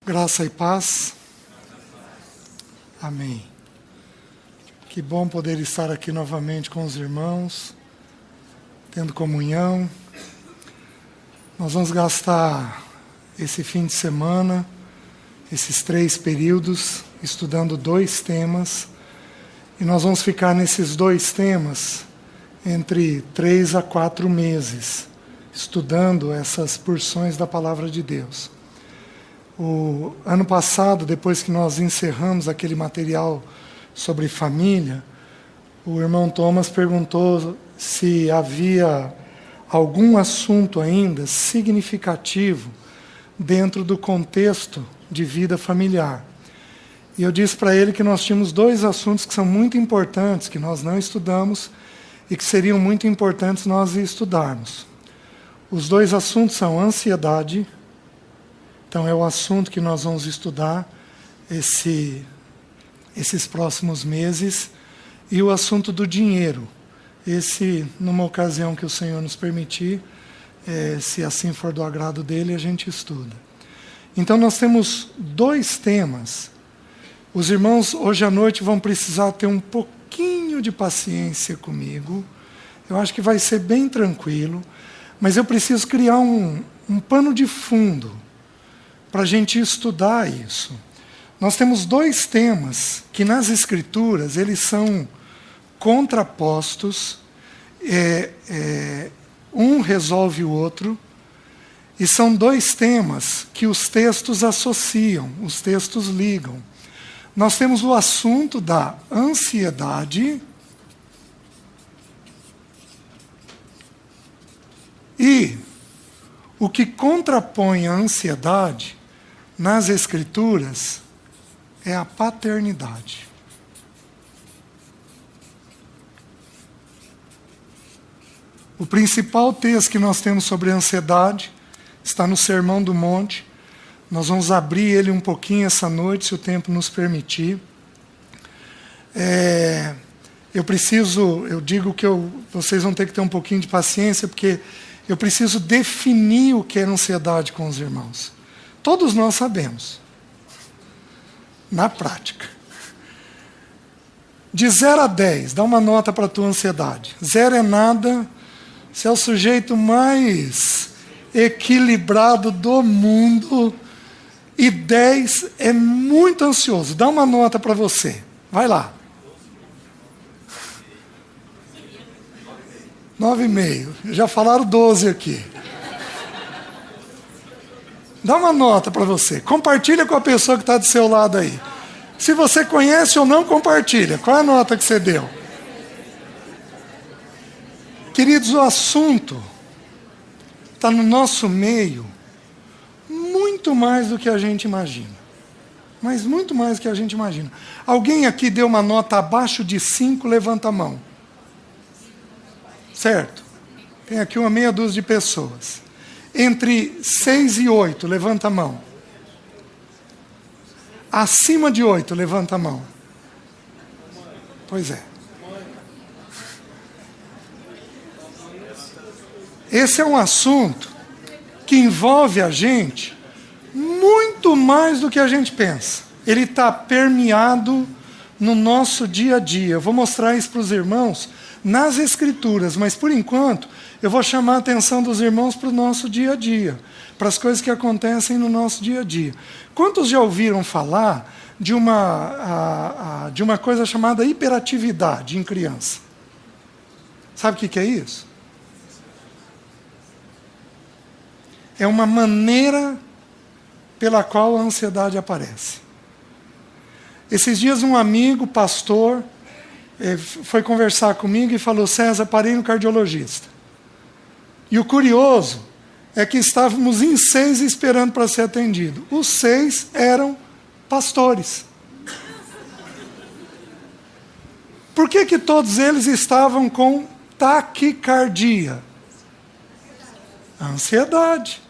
Graça e paz. Amém. Que bom poder estar aqui novamente com os irmãos, tendo comunhão. Nós vamos gastar esse fim de semana, esses 3 períodos, estudando 2 temas. E nós vamos ficar nesses 2 temas entre 3 a 4 meses, estudando essas porções da Palavra de Deus. O ano passado, depois que nós encerramos aquele material sobre família, o irmão Thomas perguntou se havia algum assunto ainda significativo dentro do contexto de vida familiar. E eu disse para ele que nós tínhamos 2 assuntos que são muito importantes, que nós não estudamos e que seriam muito importantes nós estudarmos. Os 2 assuntos são ansiedade. Então, é o assunto que nós vamos estudar esses próximos meses. E o assunto do dinheiro. Esse, numa ocasião que o Senhor nos permitir, se assim for do agrado dele, a gente estuda. Então, nós temos 2 temas. Os irmãos, hoje à noite, vão precisar ter um pouquinho de paciência comigo. Eu acho que vai ser bem tranquilo. Mas eu preciso criar um pano de fundo para a gente estudar isso. Nós temos 2 temas que nas Escrituras eles são contrapostos, um resolve o outro, e são 2 temas que os textos associam, os textos ligam. Nós temos o assunto da ansiedade e o que contrapõe a ansiedade nas Escrituras é a paternidade. O principal texto que nós temos sobre a ansiedade está no Sermão do Monte. Nós vamos abrir ele um pouquinho essa noite, se o tempo nos permitir. Eu digo que vocês vão ter que ter um pouquinho de paciência, porque eu preciso definir o que é ansiedade com os irmãos. Todos nós sabemos, na prática. De 0 a 10, dá uma nota para a tua ansiedade. 0 é nada, você é o sujeito mais equilibrado do mundo, e 10 é muito ansioso. Dá uma nota para você. Vai lá. 9,5. Já falaram 12 aqui. Dá uma nota para você. Compartilha com a pessoa que está do seu lado aí. Se você conhece ou não, compartilha. Qual é a nota que você deu? Queridos, o assunto está no nosso meio muito mais do que a gente imagina. Mas muito mais do que a gente imagina. Alguém aqui deu uma nota abaixo de 5, levanta a mão. Certo? Tem aqui uma meia dúzia de pessoas. Entre 6 e 8, levanta a mão. Acima de 8, levanta a mão. Pois é. Esse é um assunto que envolve a gente muito mais do que a gente pensa. Ele está permeado no nosso dia a dia. Eu vou mostrar isso para os irmãos nas Escrituras, mas por enquanto eu vou chamar a atenção dos irmãos para o nosso dia a dia, para as coisas que acontecem no nosso dia a dia. Quantos já ouviram falar de uma coisa chamada hiperatividade em criança? Sabe o que é isso? É uma maneira pela qual a ansiedade aparece. Esses dias um amigo, pastor, foi conversar comigo e falou: César, parei no cardiologista. E o curioso é que estávamos em 6 esperando para ser atendido. Os 6 eram pastores. Por que todos eles estavam com taquicardia? A ansiedade.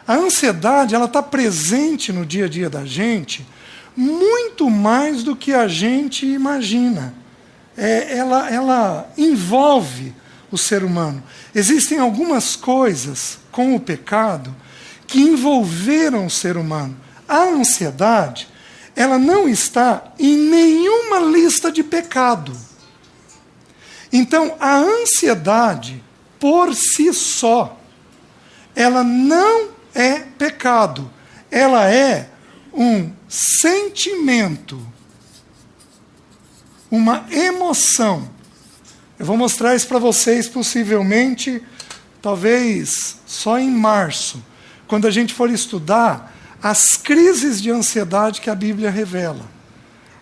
A ansiedade, ela está presente no dia a dia da gente muito mais do que a gente imagina. Ela envolve o ser humano. Existem algumas coisas com o pecado que envolveram o ser humano. A ansiedade, ela não está em nenhuma lista de pecado. Então, a ansiedade, por si só, ela não é pecado. Ela é um sentimento, uma emoção. Eu vou mostrar isso para vocês, possivelmente, talvez só em março, quando a gente for estudar as crises de ansiedade que a Bíblia revela.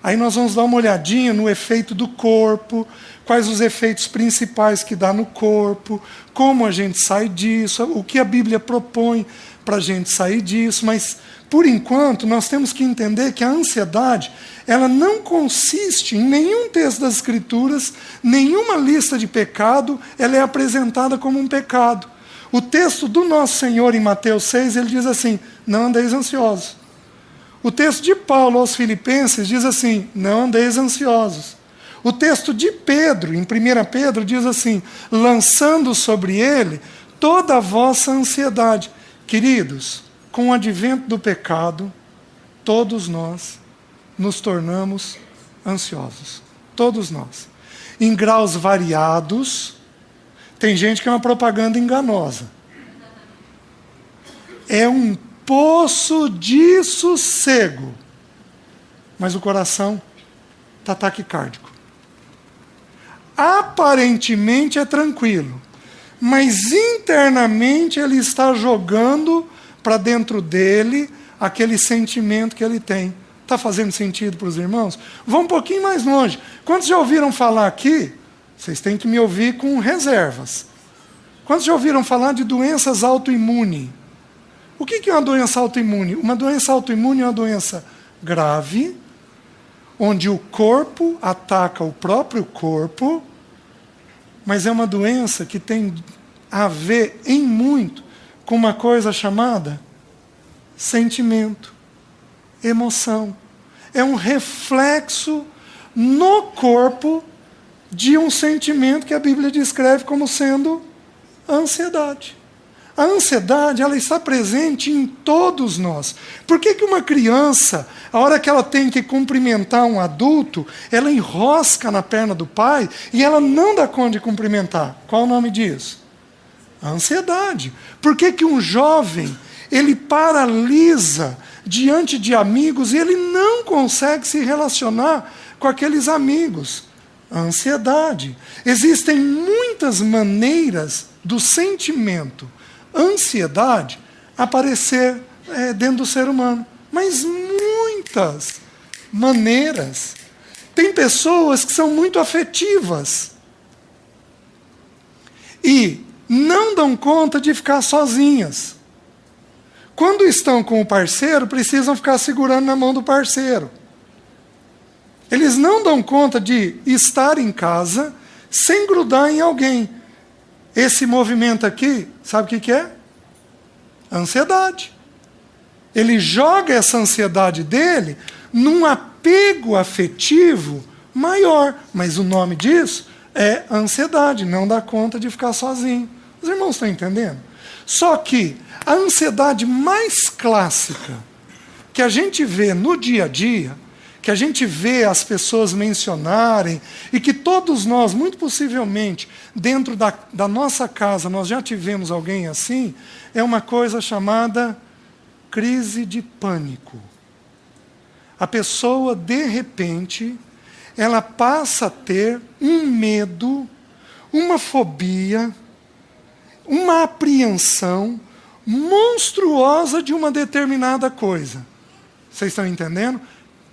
Aí nós vamos dar uma olhadinha no efeito do corpo, quais os efeitos principais que dá no corpo, como a gente sai disso, o que a Bíblia propõe para a gente sair disso. Mas, por enquanto, nós temos que entender que a ansiedade, ela não consiste em nenhum texto das Escrituras, nenhuma lista de pecado, ela é apresentada como um pecado. O texto do nosso Senhor em Mateus 6, ele diz assim: não andeis ansiosos. O texto de Paulo aos Filipenses diz assim: não andeis ansiosos. O texto de Pedro, em 1 Pedro, diz assim: lançando sobre ele toda a vossa ansiedade. Queridos, com o advento do pecado, todos nós nos tornamos ansiosos. Todos nós. Em graus variados. Tem gente que é uma propaganda enganosa. É um poço de sossego, mas o coração está taquicárdico. Aparentemente é tranquilo, mas internamente ele está jogando para dentro dele aquele sentimento que ele tem. Está fazendo sentido para os irmãos? Vamos um pouquinho mais longe. Quantos já ouviram falar aqui? Vocês têm que me ouvir com reservas. Quantos já ouviram falar de doenças autoimunes? O que é uma doença autoimune? Uma doença autoimune é uma doença grave, onde o corpo ataca o próprio corpo, mas é uma doença que tem a ver em muito com uma coisa chamada sentimento, emoção. É um reflexo no corpo de um sentimento que a Bíblia descreve como sendo a ansiedade. A ansiedade, ela está presente em todos nós. Por que uma criança, a hora que ela tem que cumprimentar um adulto, ela enrosca na perna do pai e ela não dá conta de cumprimentar? Qual o nome disso? A ansiedade. Por que um jovem, ele paralisa diante de amigos e ele não consegue se relacionar com aqueles amigos? A ansiedade. Existem muitas maneiras do sentimento ansiedade aparecer dentro do ser humano, mas muitas maneiras. Tem pessoas que são muito afetivas e não dão conta de ficar sozinhas. Quando estão com o parceiro, precisam ficar segurando na mão do parceiro. Eles não dão conta de estar em casa sem grudar em alguém. Esse movimento aqui, sabe o que é? Ansiedade. Ele joga essa ansiedade dele num apego afetivo maior. Mas o nome disso é ansiedade, não dá conta de ficar sozinho. Os irmãos estão entendendo? Só que a ansiedade mais clássica que a gente vê no dia a dia, que a gente vê as pessoas mencionarem, e que todos nós, muito possivelmente, dentro da nossa casa, nós já tivemos alguém assim, é uma coisa chamada crise de pânico. A pessoa, de repente, ela passa a ter um medo, uma fobia, uma apreensão monstruosa de uma determinada coisa. Vocês estão entendendo?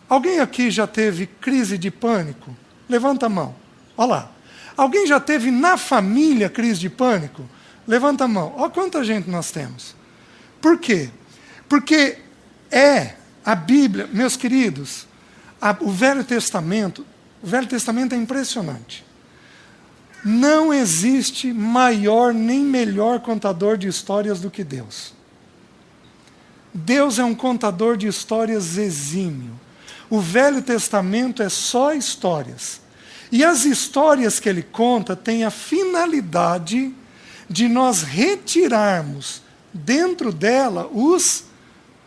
Alguém aqui já teve crise de pânico? Levanta a mão. Olha lá. Alguém já teve na família crise de pânico? Levanta a mão. Olha quanta gente nós temos. Por quê? Porque a Bíblia, meus queridos, o Velho Testamento é impressionante. Não existe maior nem melhor contador de histórias do que Deus. Deus é um contador de histórias exímio. O Velho Testamento é só histórias. E as histórias que ele conta têm a finalidade de nós retirarmos dentro dela os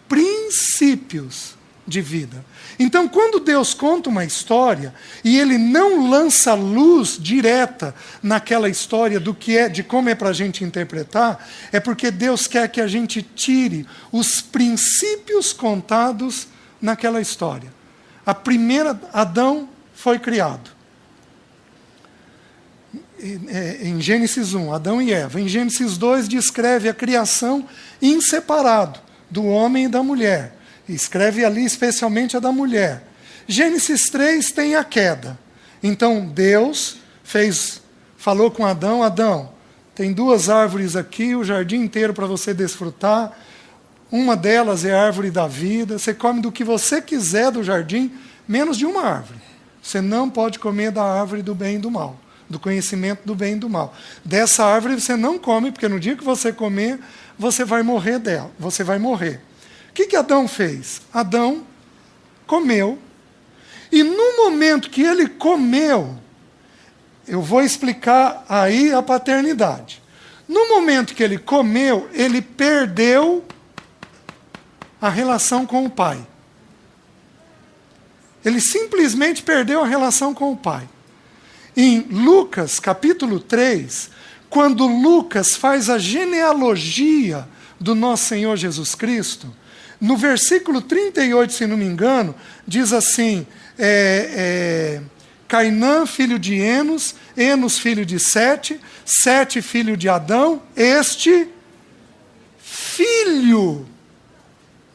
princípios de vida. Então, quando Deus conta uma história e Ele não lança luz direta naquela história do que é, de como é para a gente interpretar, é porque Deus quer que a gente tire os princípios contados naquela história. A primeira, Adão foi criado. Em Gênesis 1, Adão e Eva. Em Gênesis 2, descreve a criação em separado, do homem e da mulher. Escreve ali especialmente a da mulher. Gênesis 3 tem a queda. Então Deus falou com Adão: Adão, tem 2 árvores aqui, o jardim inteiro para você desfrutar. Uma delas é a árvore da vida. Você come do que você quiser do jardim, menos de uma árvore. Você não pode comer da árvore do bem e do mal, do conhecimento do bem e do mal. Dessa árvore você não come, porque no dia que você comer, você vai morrer dela. Você vai morrer. O que Adão fez? Adão comeu, e no momento que ele comeu, eu vou explicar aí a paternidade. No momento que ele comeu, ele perdeu a relação com o pai. Ele simplesmente perdeu a relação com o pai. Em Lucas, capítulo 3, quando Lucas faz a genealogia do nosso Senhor Jesus Cristo, no versículo 38, se não me engano, diz assim: Cainã, filho de Enos, Enos, filho de Sete, Sete, filho de Adão, este filho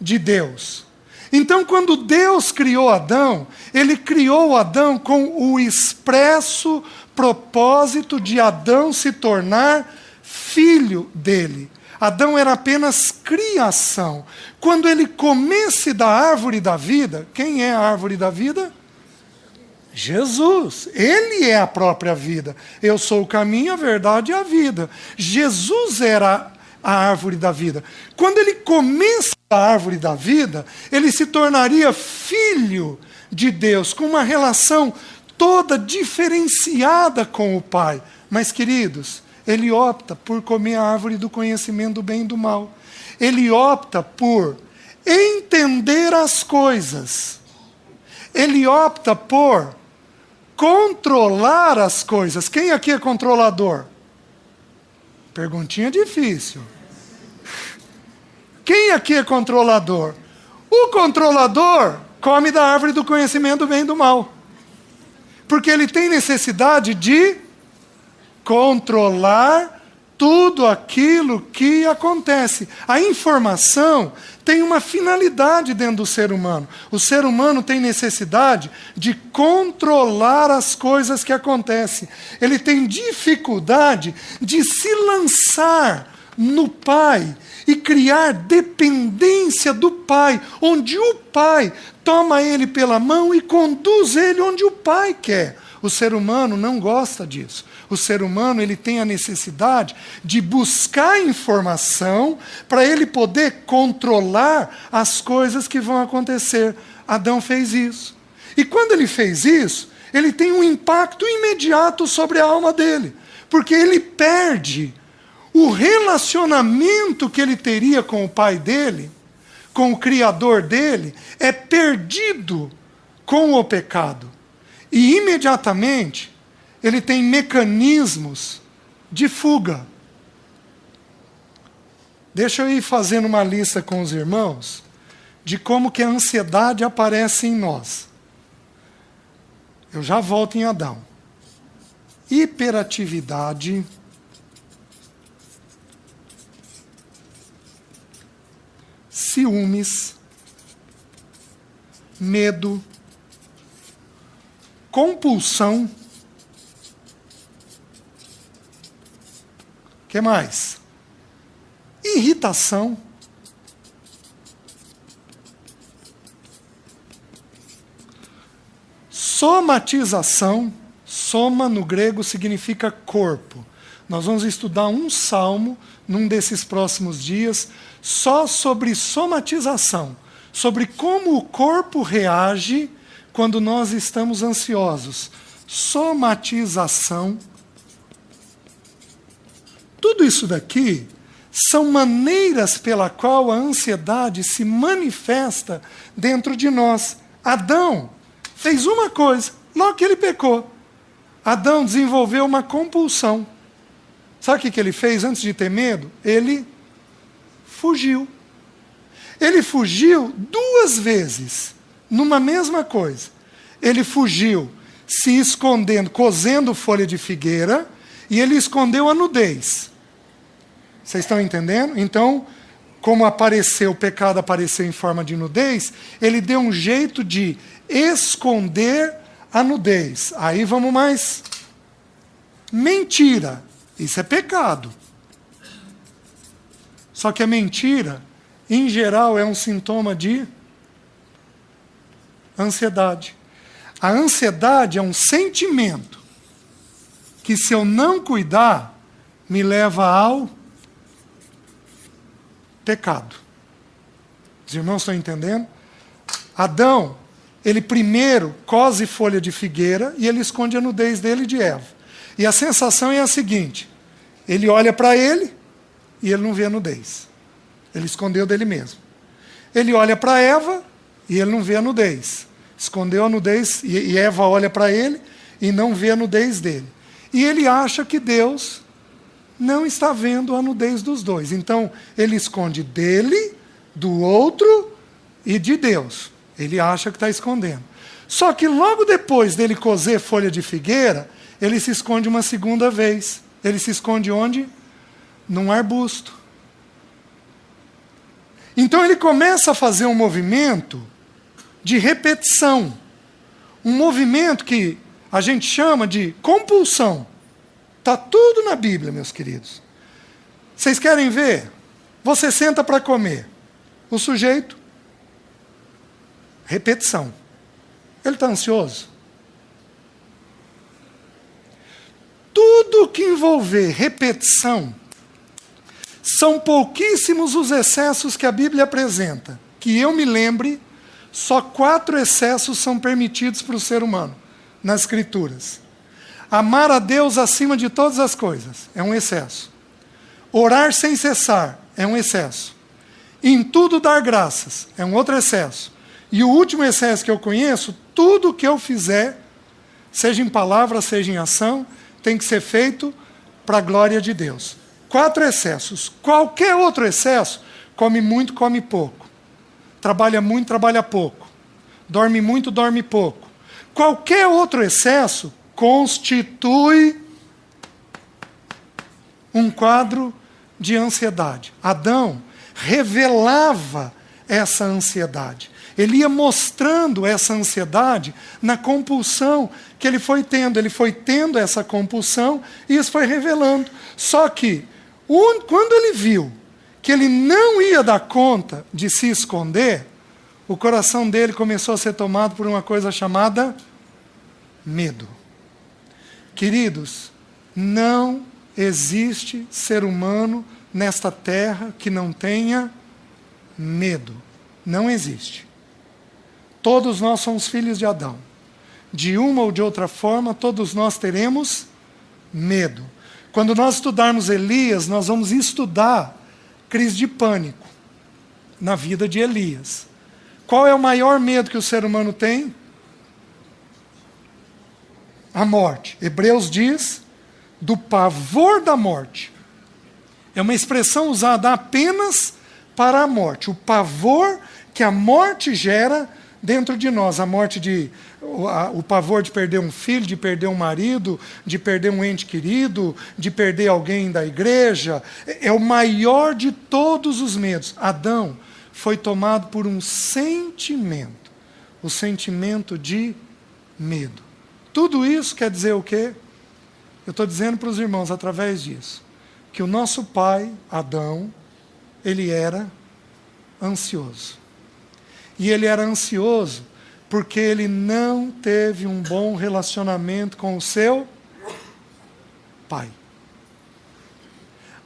de Deus. Então, quando Deus criou Adão, Ele criou Adão com o expresso propósito de Adão se tornar filho dele. Adão era apenas criação. Quando ele comesse da árvore da vida, quem é a árvore da vida? Jesus. Ele é a própria vida. Eu sou o caminho, a verdade e a vida. Jesus era a árvore da vida. Quando ele comesse da árvore da vida, ele se tornaria filho de Deus, com uma relação toda diferenciada com o Pai. Mas, queridos, ele opta por comer a árvore do conhecimento do bem e do mal. Ele opta por entender as coisas. Ele opta por controlar as coisas. Quem aqui é controlador? Perguntinha difícil. Quem aqui é controlador? O controlador come da árvore do conhecimento do bem e do mal. Porque ele tem necessidade de controlar tudo aquilo que acontece. A informação tem uma finalidade dentro do ser humano. O ser humano tem necessidade de controlar as coisas que acontecem. Ele tem dificuldade de se lançar no Pai e criar dependência do Pai, onde o Pai toma ele pela mão e conduz ele onde o Pai quer. O ser humano não gosta disso. O ser humano, ele tem a necessidade de buscar informação para ele poder controlar as coisas que vão acontecer. Adão fez isso. E quando ele fez isso, ele tem um impacto imediato sobre a alma dele, porque ele perde o relacionamento que ele teria com o pai dele, com o Criador dele, é perdido com o pecado. E imediatamente ele tem mecanismos de fuga. Deixa eu ir fazendo uma lista com os irmãos de como que a ansiedade aparece em nós. Eu já volto em Adão. Hiperatividade, ciúmes, medo, compulsão. O que mais? Irritação. Somatização. Soma no grego significa corpo. Nós vamos estudar um salmo num desses próximos dias só sobre somatização, sobre como o corpo reage quando nós estamos ansiosos. Somatização. Tudo isso daqui são maneiras pela qual a ansiedade se manifesta dentro de nós. Adão fez uma coisa, logo que ele pecou. Adão desenvolveu uma compulsão. Sabe o que ele fez antes de ter medo? Ele fugiu. Ele fugiu 2 vezes, numa mesma coisa. Ele fugiu se escondendo, cozendo folha de figueira, e ele escondeu a nudez. Vocês estão entendendo? Então, como o pecado apareceu em forma de nudez, ele deu um jeito de esconder a nudez. Aí vamos mais. Mentira. Isso é pecado. Só que a mentira, em geral, é um sintoma de ansiedade. A ansiedade é um sentimento que, se eu não cuidar, me leva ao pecado. Os irmãos estão entendendo? Adão, ele primeiro cose folha de figueira e ele esconde a nudez dele e de Eva. E a sensação é a seguinte: ele olha para ele e ele não vê a nudez. Ele escondeu dele mesmo. Ele olha para Eva e ele não vê a nudez. Escondeu a nudez e Eva olha para ele e não vê a nudez dele. E ele acha que Deus não está vendo a nudez dos dois. Então, ele esconde dele, do outro e de Deus. Ele acha que está escondendo. Só que logo depois dele cozer folha de figueira, ele se esconde uma segunda vez. Ele se esconde onde? Num arbusto. Então ele começa a fazer um movimento de repetição. Um movimento que a gente chama de compulsão. Está tudo na Bíblia, meus queridos. Vocês querem ver? Você senta para comer. O sujeito, repetição. Ele está ansioso? Tudo que envolver repetição, são pouquíssimos os excessos que a Bíblia apresenta. Que eu me lembre, só 4 excessos são permitidos para o ser humano, nas Escrituras. Amar a Deus acima de todas as coisas, é um excesso. Orar sem cessar, é um excesso. Em tudo dar graças, é um outro excesso. E o último excesso que eu conheço, tudo que eu fizer, seja em palavra, seja em ação, tem que ser feito para a glória de Deus. 4 excessos. Qualquer outro excesso, come muito, come pouco. Trabalha muito, trabalha pouco. Dorme muito, dorme pouco. Qualquer outro excesso constitui um quadro de ansiedade. Adão revelava essa ansiedade. Ele ia mostrando essa ansiedade na compulsão que ele foi tendo. Ele foi tendo essa compulsão e isso foi revelando. Só que, quando ele viu que ele não ia dar conta de se esconder, o coração dele começou a ser tomado por uma coisa chamada medo. Queridos, não existe ser humano nesta terra que não tenha medo. Não existe. Todos nós somos filhos de Adão. De uma ou de outra forma, todos nós teremos medo. Quando nós estudarmos Elias, nós vamos estudar crise de pânico na vida de Elias. Qual é o maior medo que o ser humano tem? A morte. Hebreus diz do pavor da morte. É uma expressão usada apenas para a morte. O pavor que a morte gera dentro de nós. O pavor de perder um filho, de perder um marido, de perder um ente querido, de perder alguém da igreja. É o maior de todos os medos. Adão foi tomado por um sentimento. O sentimento de medo. Tudo isso quer dizer o quê? Eu estou dizendo para os irmãos, através disso, que o nosso pai, Adão, ele era ansioso. E ele era ansioso porque ele não teve um bom relacionamento com o seu pai.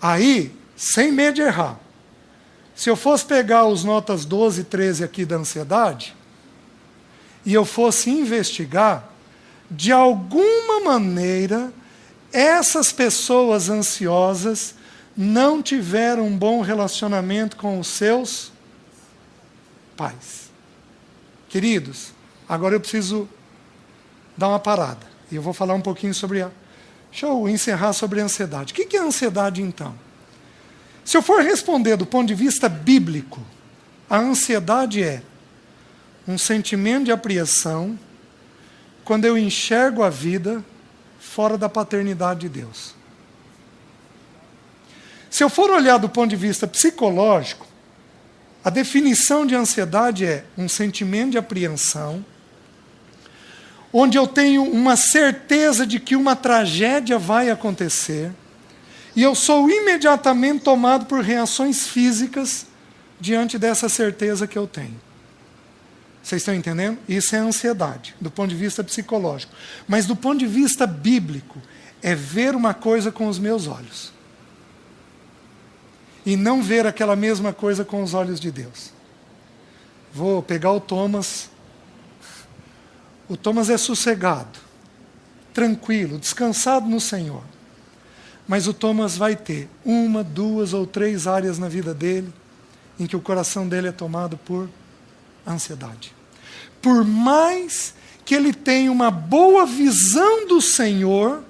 Aí, sem medo de errar, se eu fosse pegar os notas 12 e 13 aqui da ansiedade, e eu fosse investigar, de alguma maneira, essas pessoas ansiosas não tiveram um bom relacionamento com os seus pais. Queridos, agora eu preciso dar uma parada. E eu vou falar um pouquinho sobre deixa eu encerrar sobre a ansiedade. O que é a ansiedade, então? Se eu for responder do ponto de vista bíblico, a ansiedade é um sentimento de apreensão quando eu enxergo a vida fora da paternidade de Deus. Se eu for olhar do ponto de vista psicológico, a definição de ansiedade é um sentimento de apreensão, onde eu tenho uma certeza de que uma tragédia vai acontecer, e eu sou imediatamente tomado por reações físicas diante dessa certeza que eu tenho. Vocês estão entendendo? Isso é ansiedade, do ponto de vista psicológico. Mas do ponto de vista bíblico, é ver uma coisa com os meus olhos. E não ver aquela mesma coisa com os olhos de Deus. Vou pegar o Thomas. O Thomas é sossegado, tranquilo, descansado no Senhor. Mas o Thomas vai ter 1, 2 ou 3 áreas na vida dele em que o coração dele é tomado por ansiedade. Por mais que ele tenha uma boa visão do Senhor,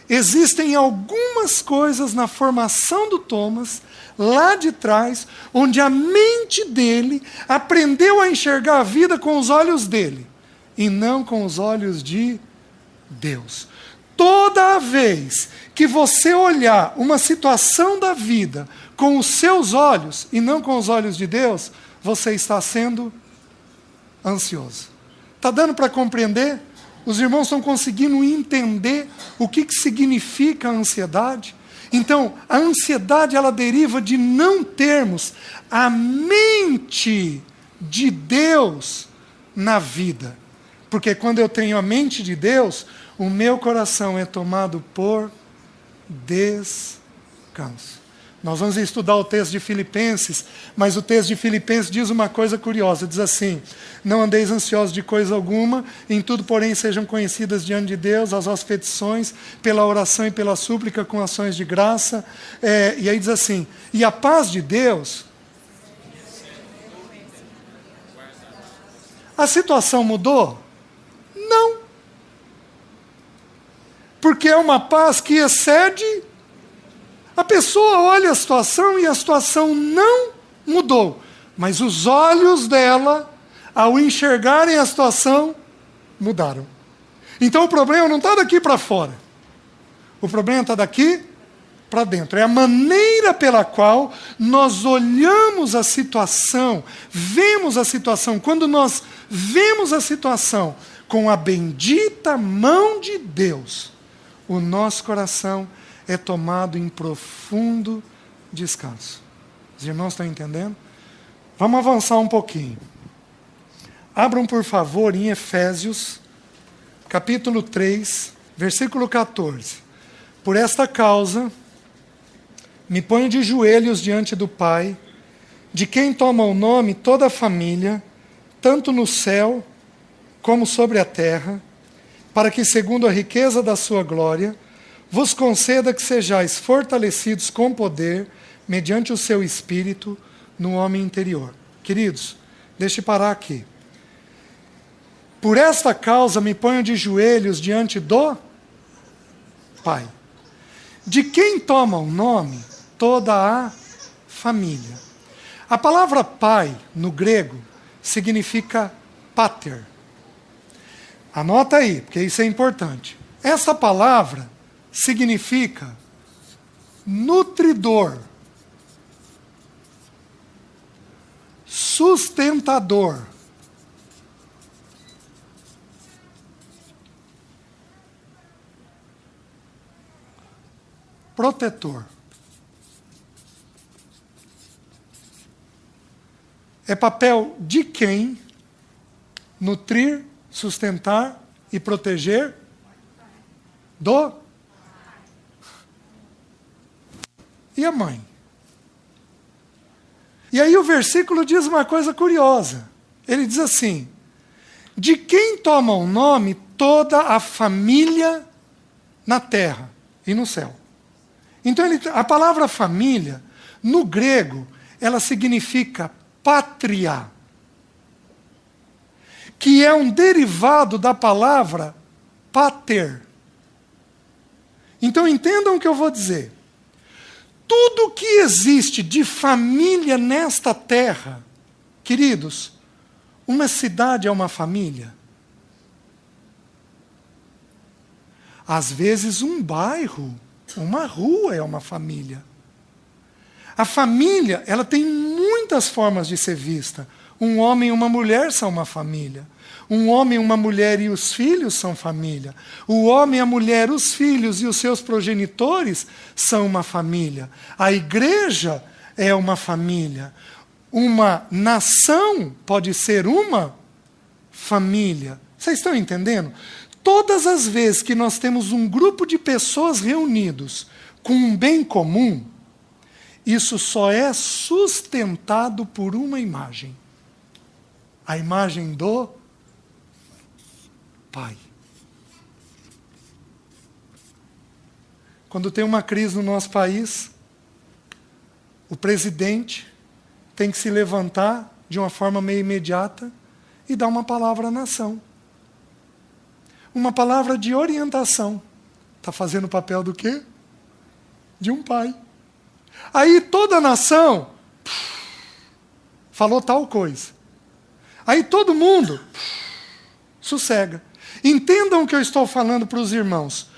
existem algumas coisas na formação do Thomas, lá de trás, onde a mente dele aprendeu a enxergar a vida com os olhos dele, e não com os olhos de Deus. Toda vez que você olhar uma situação da vida com os seus olhos e não com os olhos de Deus, você está sendo ansioso. Está dando para compreender? Os irmãos estão conseguindo entender o que significa a ansiedade? Então, a ansiedade ela deriva de não termos a mente de Deus na vida. Porque quando eu tenho a mente de Deus, o meu coração é tomado por descanso. Nós vamos estudar o texto de Filipenses, mas o texto de Filipenses diz uma coisa curiosa, diz assim: não andeis ansiosos de coisa alguma, em tudo, porém, sejam conhecidas diante de Deus as vossas petições, pela oração e pela súplica, com ações de graça. E aí diz assim, e a paz de Deus... A situação mudou? Não. Porque é uma paz que excede... A pessoa olha a situação e a situação não mudou. Mas os olhos dela, ao enxergarem a situação, mudaram. Então o problema não está daqui para fora. O problema está daqui para dentro. É a maneira pela qual nós olhamos a situação, vemos a situação. Quando nós vemos a situação com a bendita mão de Deus, o nosso coração é tomado em profundo descanso. Os irmãos estão entendendo? Vamos avançar um pouquinho. Abram, por favor, em Efésios, capítulo 3, versículo 14. Por esta causa, me ponho de joelhos diante do Pai, de quem toma o nome toda a família, tanto no céu como sobre a terra, para que, segundo a riqueza da sua glória, vos conceda que sejais fortalecidos com poder, mediante o seu Espírito, no homem interior. Queridos, deixe eu parar aqui. Por esta causa me ponho de joelhos diante do Pai, de quem toma o nome toda a família. A palavra pai, no grego, significa pater. Anota aí, porque isso é importante. Essa palavra significa nutridor, sustentador, protetor. É papel de quem nutrir, sustentar e proteger do... E a mãe? E aí o versículo diz uma coisa curiosa. Ele diz assim: de quem toma o nome toda a família na terra e no céu. Então, a palavra família, no grego, ela significa pátria, que é um derivado da palavra pater. Então, entendam o que eu vou dizer. Tudo que existe de família nesta terra, queridos, uma cidade é uma família. Às vezes um bairro, uma rua é uma família. A família, ela tem muitas formas de ser vista. Um homem e uma mulher são uma família. Um homem, uma mulher e os filhos são família. O homem, a mulher, os filhos e os seus progenitores são uma família. A igreja é uma família. Uma nação pode ser uma família. Vocês estão entendendo? Todas as vezes que nós temos um grupo de pessoas reunidos com um bem comum, isso só é sustentado por uma imagem. A imagem do Pai. Quando tem uma crise no nosso país, o presidente tem que se levantar de uma forma meio imediata e dar uma palavra à nação. Uma palavra de orientação. Está fazendo o papel do quê? De um pai. Aí toda a nação falou tal coisa. Aí todo mundo sossega. Entendam o que eu estou falando para os irmãos.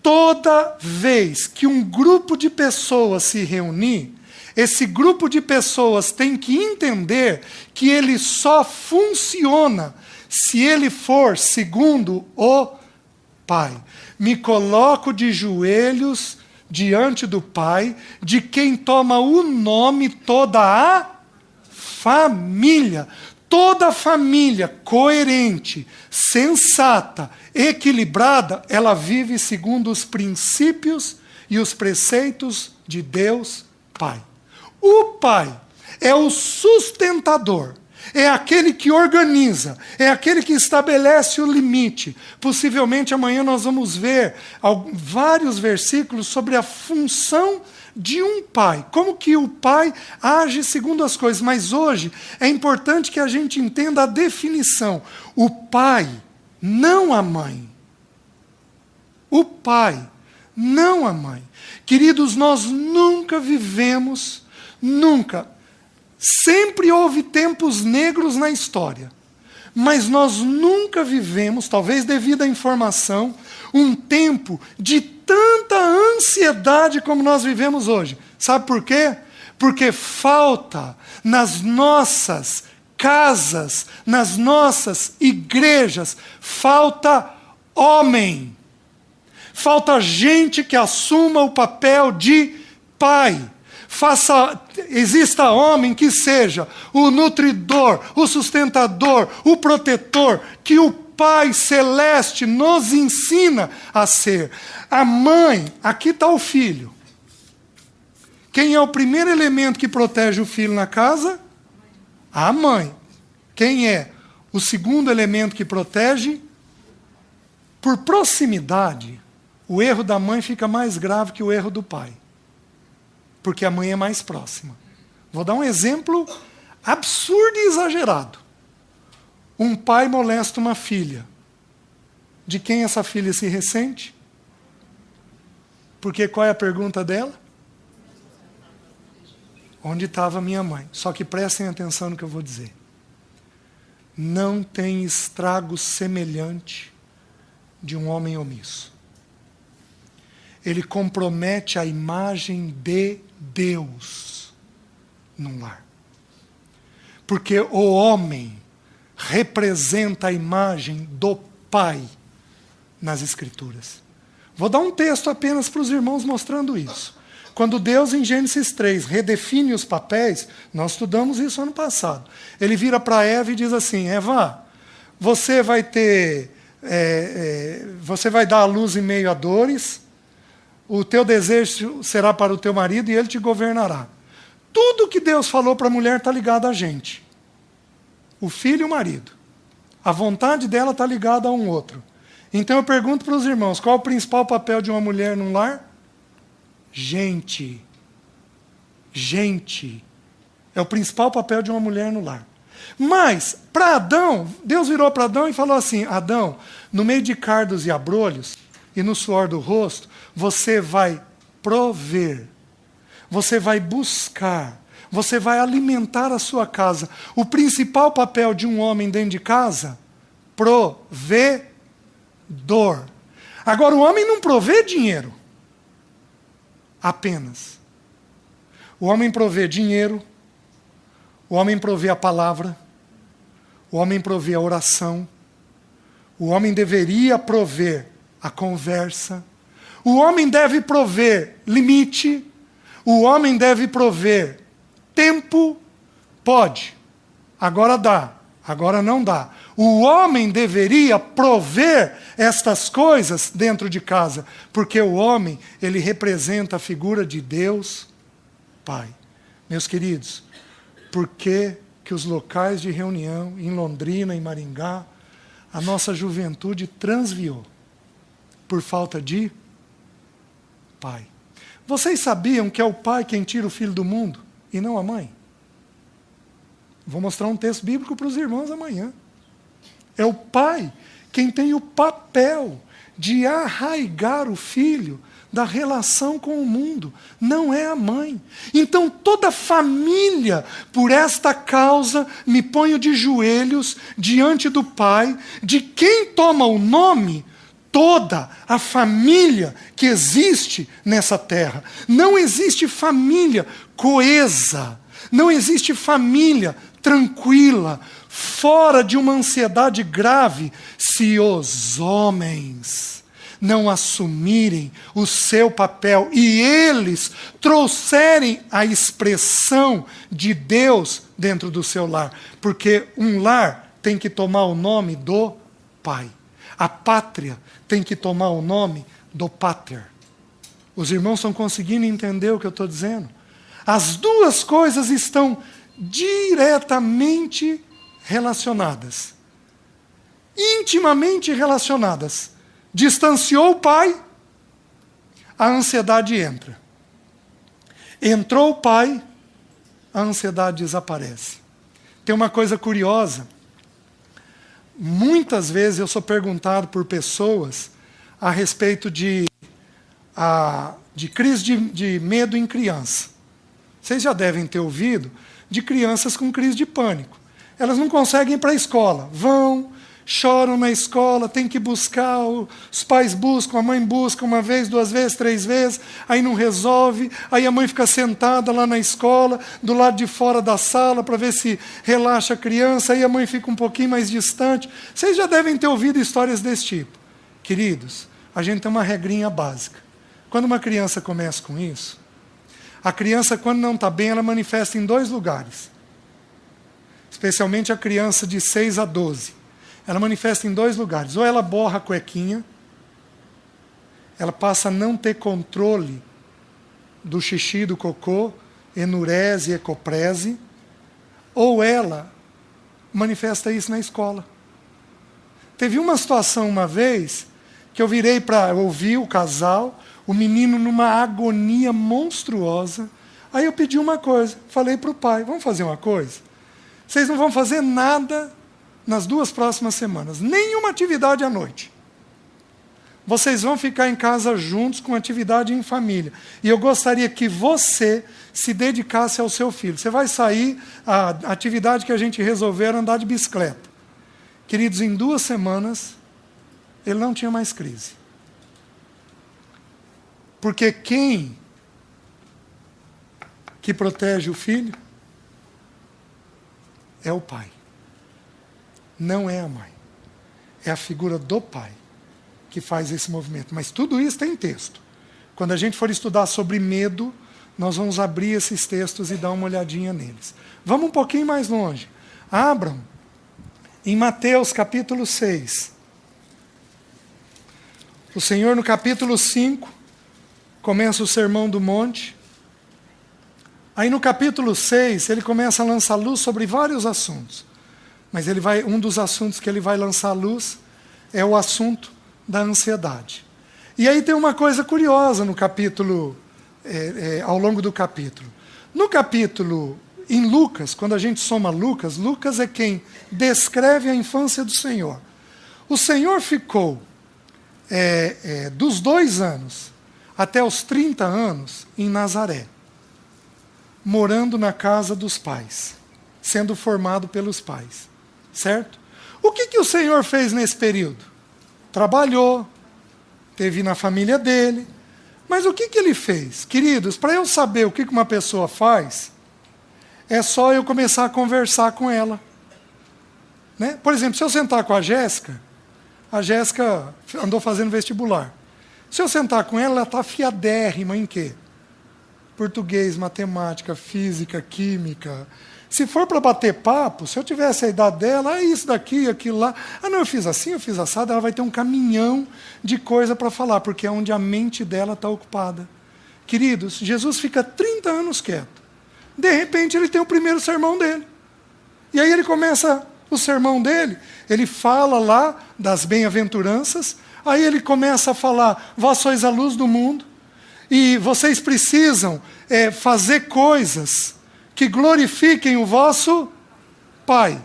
Toda vez que um grupo de pessoas se reunir, esse grupo de pessoas tem que entender que ele só funciona se ele for segundo o Pai. Me coloco de joelhos diante do Pai, de quem toma o nome toda a família. Toda família coerente, sensata, equilibrada, ela vive segundo os princípios e os preceitos de Deus Pai. O Pai é o sustentador, é aquele que organiza, é aquele que estabelece o limite. Possivelmente amanhã nós vamos ver vários versículos sobre a função de um pai, como que o pai age segundo as coisas. Mas hoje é importante que a gente entenda a definição. O pai, não a mãe. O pai, não a mãe. Queridos, nós nunca vivemos, nunca. Sempre houve tempos negros na história. Mas nós nunca vivemos, talvez devido à informação, um tempo de tanta ansiedade como nós vivemos hoje. Sabe por quê? Porque falta nas nossas casas, nas nossas igrejas, falta homem. Falta gente que assuma o papel de pai. Exista homem que seja o nutridor, o sustentador, o protetor, que o Pai Celeste nos ensina a ser. A mãe, aqui está o filho. Quem é o primeiro elemento que protege o filho na casa? A mãe. Quem é o segundo elemento que protege? Por proximidade, o erro da mãe fica mais grave que o erro do pai. Porque a mãe é mais próxima. Vou dar um exemplo absurdo e exagerado. Um pai molesta uma filha. De quem essa filha se ressente? Porque qual é a pergunta dela? Onde estava minha mãe? Só que prestem atenção no que eu vou dizer. Não tem estrago semelhante de um homem omisso. Ele compromete a imagem de Deus num lar. Porque o homem representa a imagem do Pai nas Escrituras. Vou dar um texto apenas para os irmãos mostrando isso. Quando Deus, em Gênesis 3, redefine os papéis, nós estudamos isso ano passado. Ele vira para Eva e diz assim: Eva, você vai dar à luz em meio a dores, o teu desejo será para o teu marido e ele te governará. Tudo que Deus falou para a mulher está ligado a gente. O filho e o marido. A vontade dela está ligada a um outro. Então eu pergunto para os irmãos, qual é o principal papel de uma mulher num lar? Gente. Gente. É o principal papel de uma mulher no lar. Mas, para Adão, Deus virou para Adão e falou assim: Adão, no meio de cardos e abrolhos, e no suor do rosto, você vai prover, você vai buscar, você vai alimentar a sua casa. O principal papel de um homem dentro de casa? Provedor. Agora, o homem não provê dinheiro apenas. O homem provê dinheiro, o homem provê a palavra, o homem provê a oração, o homem deveria prover a conversa, o homem deve prover limite, o homem deve prover tempo. Pode, agora dá, agora não dá. O homem deveria prover estas coisas dentro de casa, porque o homem, ele representa a figura de Deus Pai. Meus queridos, por que os locais de reunião em Londrina, em Maringá, a nossa juventude transviou? Por falta de pai. Vocês sabiam que é o pai quem tira o filho do mundo e não a mãe? Vou mostrar um texto bíblico para os irmãos amanhã. É o pai quem tem o papel de arraigar o filho da relação com o mundo, não é a mãe. Então toda família, por esta causa, me ponho de joelhos diante do Pai, de quem toma o nome toda a família que existe nessa terra. Não existe família coesa, não existe família tranquila, fora de uma ansiedade grave, se os homens não assumirem o seu papel e eles trouxerem a expressão de Deus dentro do seu lar. Porque um lar tem que tomar o nome do pai. A pátria tem que tomar o nome do pater. Os irmãos estão conseguindo entender o que eu estou dizendo? As duas coisas estão diretamente relacionadas. Intimamente relacionadas. Distanciou o pai, a ansiedade entra. Entrou o pai, a ansiedade desaparece. Tem uma coisa curiosa. Muitas vezes eu sou perguntado por pessoas a respeito de crise de medo em criança. Vocês já devem ter ouvido de crianças com crise de pânico. Elas não conseguem ir para a escola. Vão, choram na escola, tem que buscar, os pais buscam, a mãe busca uma vez, 2 vezes, 3 vezes, aí não resolve, aí a mãe fica sentada lá na escola, do lado de fora da sala, para ver se relaxa a criança, aí a mãe fica um pouquinho mais distante. Vocês já devem ter ouvido histórias desse tipo. Queridos, a gente tem uma regrinha básica. Quando uma criança começa com isso, a criança, quando não está bem, ela manifesta em 2 lugares. Especialmente a criança de 6 a 12. Ela manifesta em 2 lugares. Ou ela borra a cuequinha, ela passa a não ter controle do xixi, do cocô, enurese, ecoprese, ou ela manifesta isso na escola. Teve uma situação uma vez que eu virei para ouvir o casal, o menino numa agonia monstruosa. Aí eu pedi uma coisa, falei para o pai: vamos fazer uma coisa? Vocês não vão fazer nada nas 2 próximas semanas, nenhuma atividade à noite. Vocês vão ficar em casa juntos com atividade em família. E eu gostaria que você se dedicasse ao seu filho. Você vai sair, a atividade que a gente resolveu era andar de bicicleta. Queridos, em 2 semanas, ele não tinha mais crise. Porque quem que protege o filho é o pai. Não é a mãe. É a figura do pai que faz esse movimento. Mas tudo isso tem texto. Quando a gente for estudar sobre medo, nós vamos abrir esses textos e dar uma olhadinha neles. Vamos um pouquinho mais longe. Abram em Mateus capítulo 6. O Senhor, no capítulo 5, começa o Sermão do Monte. Aí no capítulo 6, ele começa a lançar luz sobre vários assuntos. Mas um dos assuntos que ele vai lançar luz é o assunto da ansiedade. E aí tem uma coisa curiosa no capítulo ao longo do capítulo. No capítulo, em Lucas, quando a gente soma Lucas, Lucas é quem descreve a infância do Senhor. O Senhor ficou dos 2 anos até os 30 anos em Nazaré, morando na casa dos pais, sendo formado pelos pais, certo? O que o Senhor fez nesse período? Trabalhou, teve na família dele, mas o que ele fez? Queridos, para eu saber o que uma pessoa faz, é só eu começar a conversar com ela. Né? Por exemplo, se eu sentar com a Jéssica andou fazendo vestibular. Se eu sentar com ela está afiadérrima em quê? Português, matemática, física, química. Se for para bater papo, se eu tivesse a idade dela, isso daqui, aquilo lá. Não, eu fiz assim, eu fiz assado, ela vai ter um caminhão de coisa para falar, porque é onde a mente dela está ocupada. Queridos, Jesus fica 30 anos quieto. De repente, ele tem o primeiro sermão dele. E aí ele começa o sermão dele, ele fala lá das bem-aventuranças, aí ele começa a falar, vós sois a luz do mundo, e vocês precisam fazer coisas que glorifiquem o vosso Pai.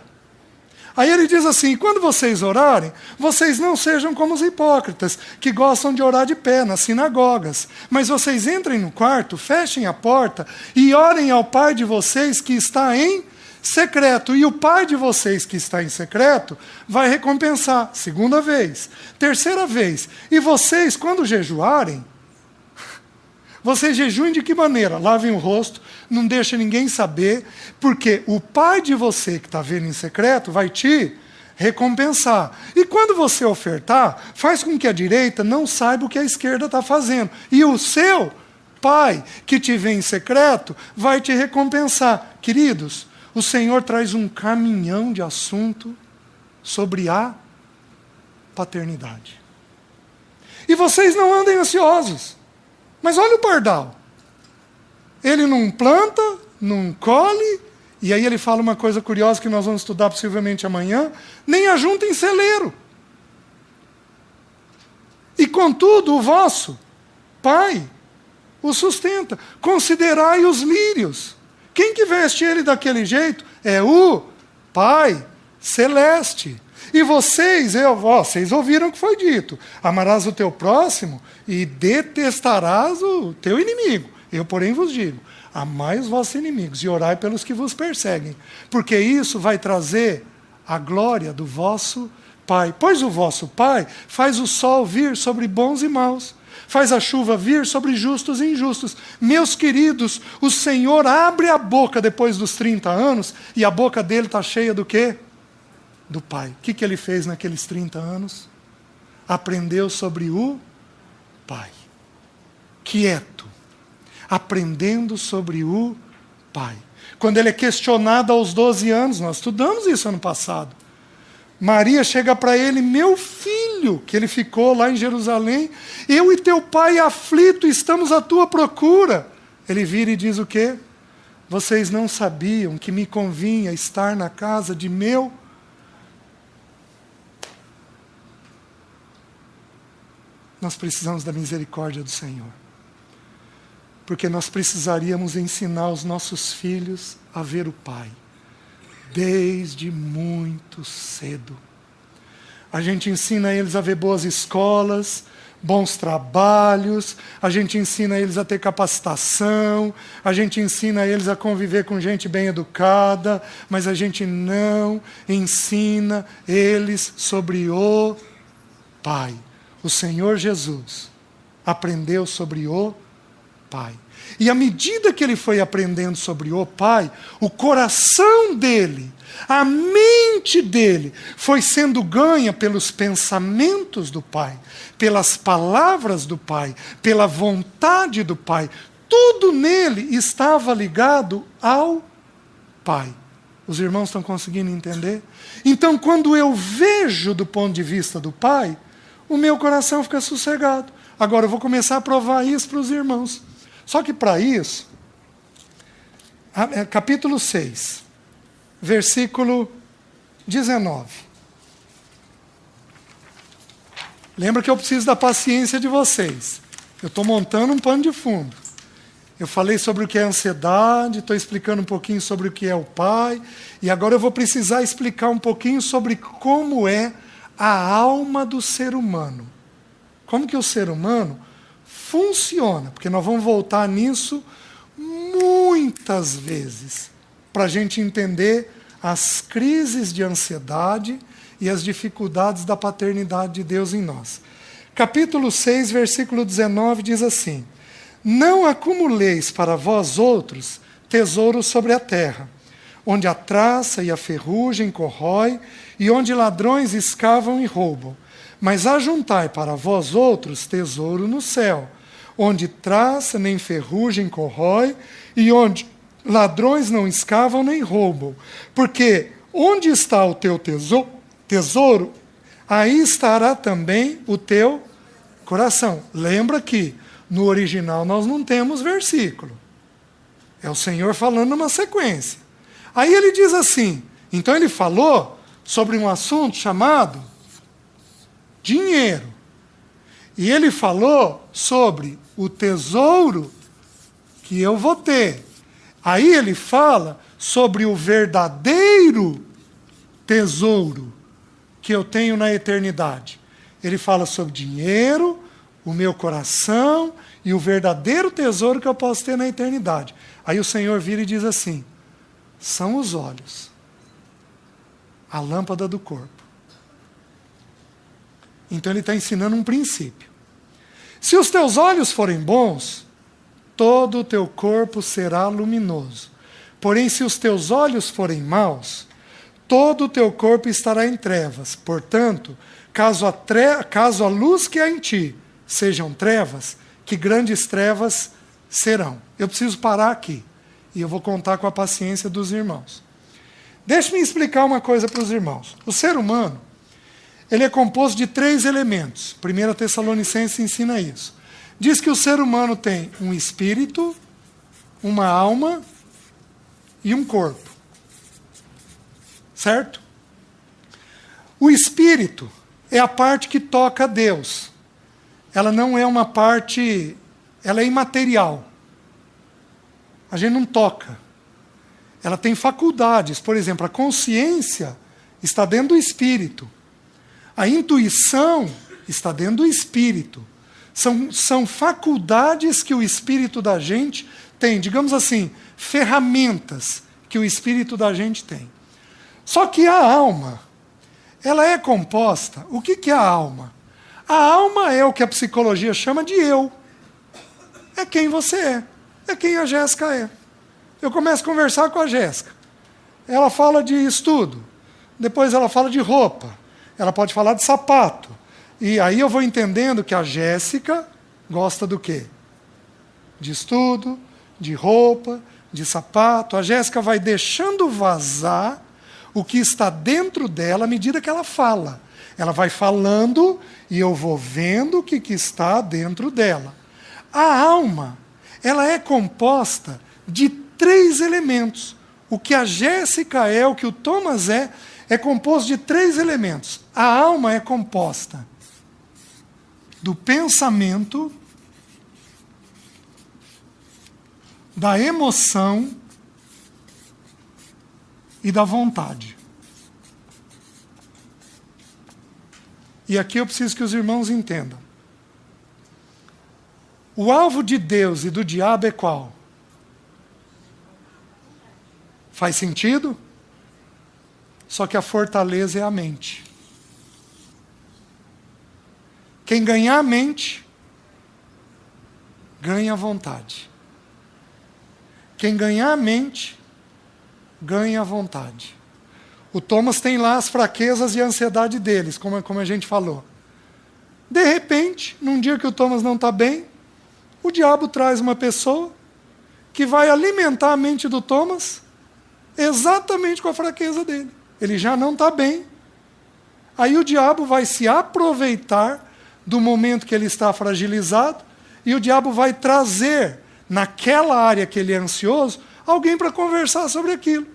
Aí ele diz assim, quando vocês orarem, vocês não sejam como os hipócritas, que gostam de orar de pé nas sinagogas, mas vocês entrem no quarto, fechem a porta e orem ao Pai de vocês que está em secreto. E o Pai de vocês que está em secreto vai recompensar. 2ª vez. 3ª vez. E vocês, quando jejuarem, vocês jejuem de que maneira? Lavem o rosto, não deixem ninguém saber, porque o Pai de você que está vendo em secreto vai te recompensar. E quando você ofertar, faz com que a direita não saiba o que a esquerda está fazendo. E o seu Pai que te vê em secreto vai te recompensar. Queridos, o Senhor traz um caminhão de assunto sobre a paternidade. E vocês não andem ansiosos. Mas olha o pardal. Ele não planta, não colhe, e aí ele fala uma coisa curiosa que nós vamos estudar possivelmente amanhã, nem ajunta em celeiro. E contudo, o vosso Pai o sustenta. Considerai os lírios. Quem que veste ele daquele jeito? É o Pai Celeste. E vocês ouviram o que foi dito. Amarás o teu próximo e detestarás o teu inimigo. Eu, porém, vos digo, amai os vossos inimigos e orai pelos que vos perseguem. Porque isso vai trazer a glória do vosso Pai. Pois o vosso Pai faz o sol vir sobre bons e maus. Faz a chuva vir sobre justos e injustos. Meus queridos, o Senhor abre a boca depois dos 30 anos e a boca dele está cheia do quê? Do Pai. O que ele fez naqueles 30 anos? Aprendeu sobre o Pai. Quieto. Aprendendo sobre o Pai. Quando ele é questionado aos 12 anos, nós estudamos isso ano passado. Maria chega para ele, meu filho, que ele ficou lá em Jerusalém, eu e teu pai aflito estamos à tua procura. Ele vira e diz o quê? Vocês não sabiam que me convinha estar na casa de meu? Nós precisamos da misericórdia do Senhor. Porque nós precisaríamos ensinar os nossos filhos a ver o Pai. Desde muito cedo. A gente ensina eles a ver boas escolas, bons trabalhos, a gente ensina eles a ter capacitação, a gente ensina eles a conviver com gente bem educada, mas a gente não ensina eles sobre o Pai. O Senhor Jesus aprendeu sobre o Pai. E à medida que ele foi aprendendo sobre o Pai, o coração dele, a mente dele, foi sendo ganha pelos pensamentos do Pai, pelas palavras do Pai, pela vontade do Pai. Tudo nele estava ligado ao Pai. Os irmãos estão conseguindo entender? Então, quando eu vejo do ponto de vista do Pai, o meu coração fica sossegado. Agora, eu vou começar a provar isso para os irmãos. Só que para isso, capítulo 6, versículo 19. Lembra que eu preciso da paciência de vocês. Eu estou montando um pano de fundo. Eu falei sobre o que é ansiedade, estou explicando um pouquinho sobre o que é o Pai, e agora eu vou precisar explicar um pouquinho sobre como é a alma do ser humano. Como que o ser humano funciona, porque nós vamos voltar nisso muitas vezes, para a gente entender as crises de ansiedade e as dificuldades da paternidade de Deus em nós. Capítulo 6, versículo 19 diz assim: não acumuleis para vós outros tesouros sobre a terra, onde a traça e a ferrugem corrói, e onde ladrões escavam e roubam. Mas ajuntai para vós outros tesouro no céu, onde traça nem ferrugem corrói, e onde ladrões não escavam nem roubam. Porque onde está o teu tesouro, aí estará também o teu coração. Lembra que no original nós não temos versículo. É o Senhor falando numa sequência. Aí ele diz assim, então ele falou sobre um assunto chamado dinheiro. E ele falou sobre o tesouro que eu vou ter. Aí ele fala sobre o verdadeiro tesouro que eu tenho na eternidade. Ele fala sobre dinheiro, o meu coração e o verdadeiro tesouro que eu posso ter na eternidade. Aí o Senhor vira e diz assim: são os olhos, a lâmpada do corpo. Então ele está ensinando um princípio. Se os teus olhos forem bons, todo o teu corpo será luminoso. Porém, se os teus olhos forem maus, todo o teu corpo estará em trevas. Portanto, caso a luz que há em ti sejam trevas, que grandes trevas serão. Eu preciso parar aqui. E eu vou contar com a paciência dos irmãos. Deixe-me explicar uma coisa para os irmãos. O ser humano, ele é composto de 3 elementos. 1 Tessalonicenses ensina isso. Diz que o ser humano tem um espírito, uma alma e um corpo. Certo? O espírito é a parte que toca a Deus. Ela não é uma parte, ela é imaterial. A gente não toca. Ela tem faculdades. Por exemplo, a consciência está dentro do espírito. A intuição está dentro do espírito. São faculdades que o espírito da gente tem. Digamos assim, ferramentas que o espírito da gente tem. Só que a alma, ela é composta. O que é a alma? A alma é o que a psicologia chama de eu. É quem você é. É quem a Jéssica é. Eu começo a conversar com a Jéssica. Ela fala de estudo. Depois ela fala de roupa. Ela pode falar de sapato. E aí eu vou entendendo que a Jéssica gosta do quê? De estudo, de roupa, de sapato. A Jéssica vai deixando vazar o que está dentro dela à medida que ela fala. Ela vai falando e eu vou vendo o que está dentro dela. A alma, ela é composta de 3 elementos. O que a Jéssica é, o que o Thomas é composto de 3 elementos. A alma é composta do pensamento, da emoção e da vontade. E aqui eu preciso que os irmãos entendam. O alvo de Deus e do diabo é qual? Faz sentido? Só que a fortaleza é a mente. Quem ganhar a mente, ganha a vontade. Quem ganhar a mente, ganha a vontade. O Thomas tem lá as fraquezas e a ansiedade deles, como a gente falou. De repente, num dia que o Thomas não está bem, o diabo traz uma pessoa que vai alimentar a mente do Thomas exatamente com a fraqueza dele. Ele já não está bem. Aí o diabo vai se aproveitar do momento que ele está fragilizado e o diabo vai trazer naquela área que ele é ansioso alguém para conversar sobre aquilo.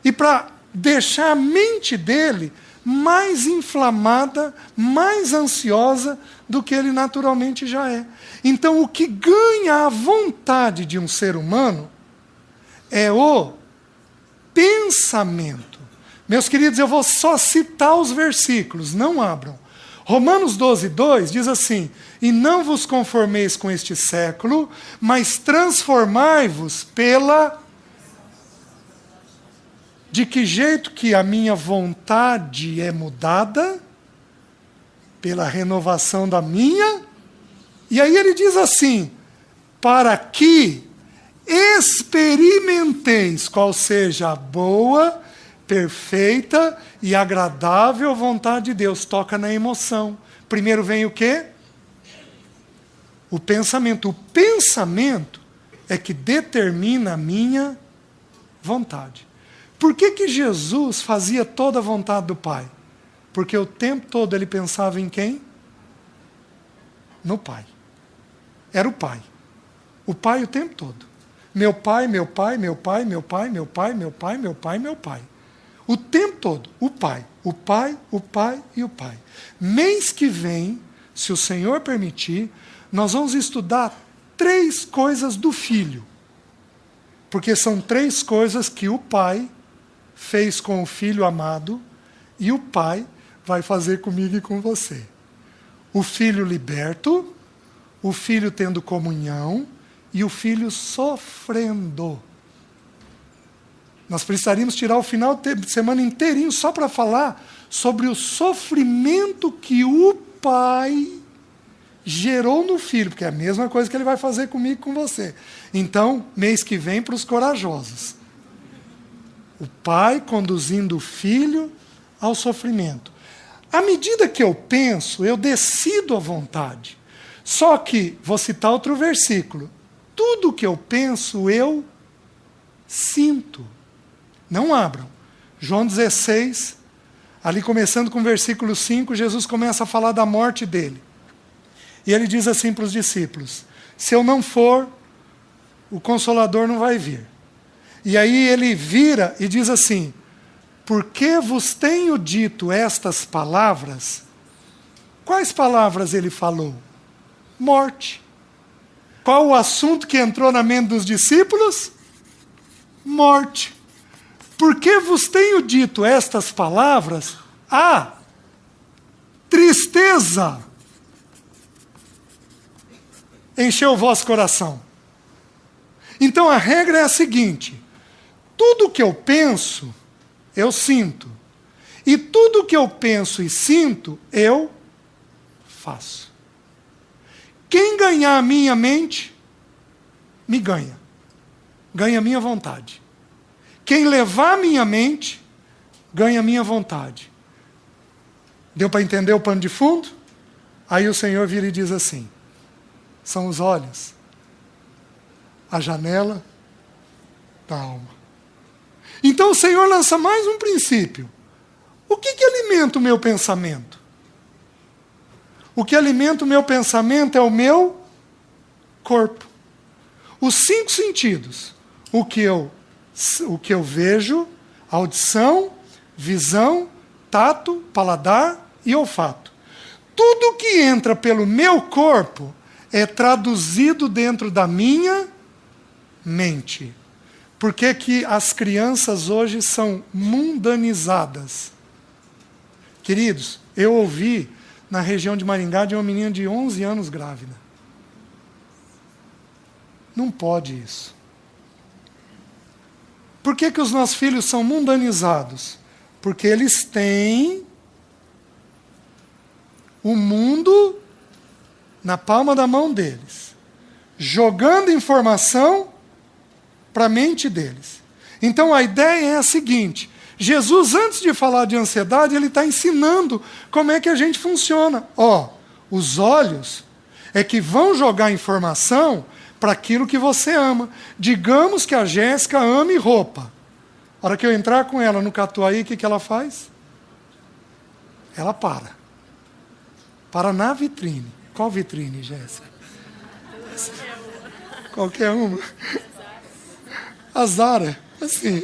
E para deixar a mente dele mais inflamada, mais ansiosa do que ele naturalmente já é. Então, o que ganha a vontade de um ser humano é o pensamento. Meus queridos, eu vou só citar os versículos, não abram. Romanos 12, 2 diz assim: e não vos conformeis com este século, mas transformai-vos pela... De que jeito que a minha vontade é mudada? Pela renovação da minha. E aí ele diz assim: para que experimenteis qual seja a boa, perfeita e agradável vontade de Deus. Toca na emoção. Primeiro vem o quê? O pensamento. O pensamento é que determina a minha vontade. Por que Jesus fazia toda a vontade do Pai? Porque o tempo todo ele pensava em quem? No Pai. Era o Pai. O Pai o tempo todo. Meu Pai, meu Pai, meu Pai, meu Pai, meu Pai, meu Pai, meu Pai, meu Pai. O tempo todo, o Pai, o Pai, o Pai e o Pai. Mês que vem, se o Senhor permitir, nós vamos estudar 3 coisas do Filho. Porque são 3 coisas que o Pai fez com o Filho amado e o Pai vai fazer comigo e com você. O Filho liberto, o Filho tendo comunhão e o Filho sofrendo. Nós precisaríamos tirar o final de semana inteirinho só para falar sobre o sofrimento que o Pai gerou no Filho, porque é a mesma coisa que ele vai fazer comigo e com você. Então, mês que vem, para os corajosos. O Pai conduzindo o Filho ao sofrimento. À medida que eu penso, eu decido a vontade. Só que, vou citar outro versículo, tudo que eu penso, eu sinto. Não abram. João 16, ali começando com o versículo 5, Jesus começa a falar da morte dele. E ele diz assim para os discípulos: se eu não for, o Consolador não vai vir. E aí ele vira e diz assim: porque vos tenho dito estas palavras? Quais palavras ele falou? Morte. Qual o assunto que entrou na mente dos discípulos? Morte. Porque vos tenho dito estas palavras? Tristeza encheu o vosso coração. Então a regra é a seguinte: tudo que eu penso, eu sinto. E tudo que eu penso e sinto, eu faço. Quem ganhar a minha mente, me ganha. Ganha a minha vontade. Quem levar a minha mente, ganha a minha vontade. Deu para entender o pano de fundo? Aí o Senhor vira e diz assim: são os olhos, a janela da alma. Então o Senhor lança mais um princípio. O que alimenta o meu pensamento? O que alimenta o meu pensamento é o meu corpo. Os 5 sentidos. O que eu vejo, audição, visão, tato, paladar e olfato. Tudo que entra pelo meu corpo é traduzido dentro da minha mente. Por que as crianças hoje são mundanizadas? Queridos, eu ouvi na região de Maringá de uma menina de 11 anos grávida. Não pode isso. Por que os nossos filhos são mundanizados? Porque eles têm o mundo na palma da mão deles, jogando informação para a mente deles. Então a ideia é a seguinte: Jesus, antes de falar de ansiedade, ele está ensinando como é que a gente funciona. Os olhos é que vão jogar informação para aquilo que você ama. Digamos que a Jéssica ame roupa. A hora que eu entrar com ela no Catuaí, o que ela faz? Ela para. Para na vitrine. Qual vitrine, Jéssica? Qualquer uma. A Zara, assim.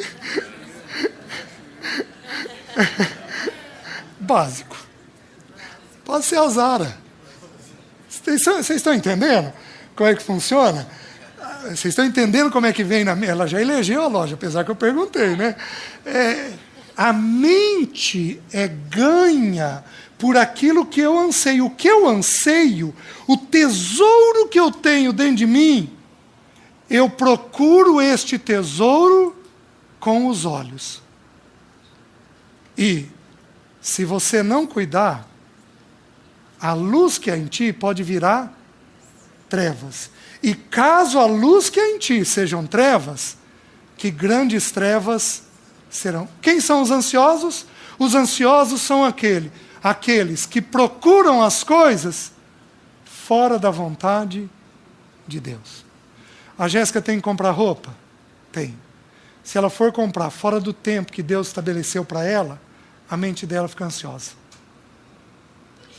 básico. Pode ser a Zara. Vocês estão entendendo como é que funciona? Vocês estão entendendo como é que vem na minha... Ela já elegeu a loja, apesar que eu perguntei, né? A mente é ganha por aquilo que eu anseio. O que eu anseio, o tesouro que eu tenho dentro de mim, eu procuro este tesouro com os olhos. E, se você não cuidar, a luz que há em ti pode virar trevas. E caso a luz que há em ti sejam trevas, que grandes trevas serão. Quem são os ansiosos? Os ansiosos são aqueles que procuram as coisas fora da vontade de Deus. A Jéssica tem que comprar roupa? Tem. Se ela for comprar fora do tempo que Deus estabeleceu para ela, a mente dela fica ansiosa.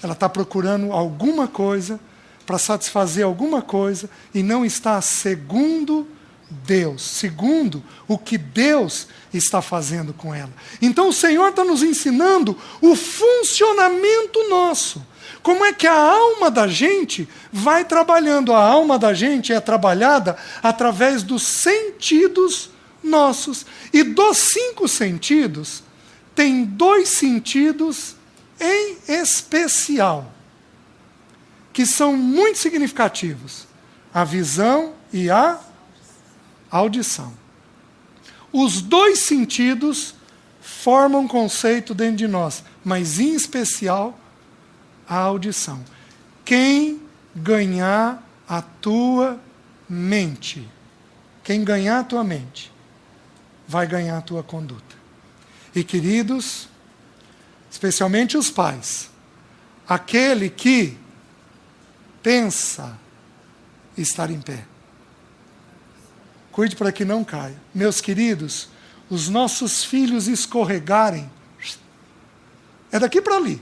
Ela está procurando alguma coisa para satisfazer alguma coisa e não está segundo Deus, segundo o que Deus está fazendo com ela. Então o Senhor está nos ensinando o funcionamento nosso. Como é que a alma da gente vai trabalhando? A alma da gente é trabalhada através dos sentidos nossos. E dos 5 sentidos, tem 2 sentidos em especial, que são muito significativos: a visão e a audição. Os 2 sentidos formam um conceito dentro de nós, mas em especial a audição. Quem ganhar a tua mente, quem ganhar a tua mente, vai ganhar a tua conduta. E queridos, especialmente os pais, aquele que pensa estar em pé, cuide para que não caia. Meus queridos, os nossos filhos escorregarem, é daqui para ali.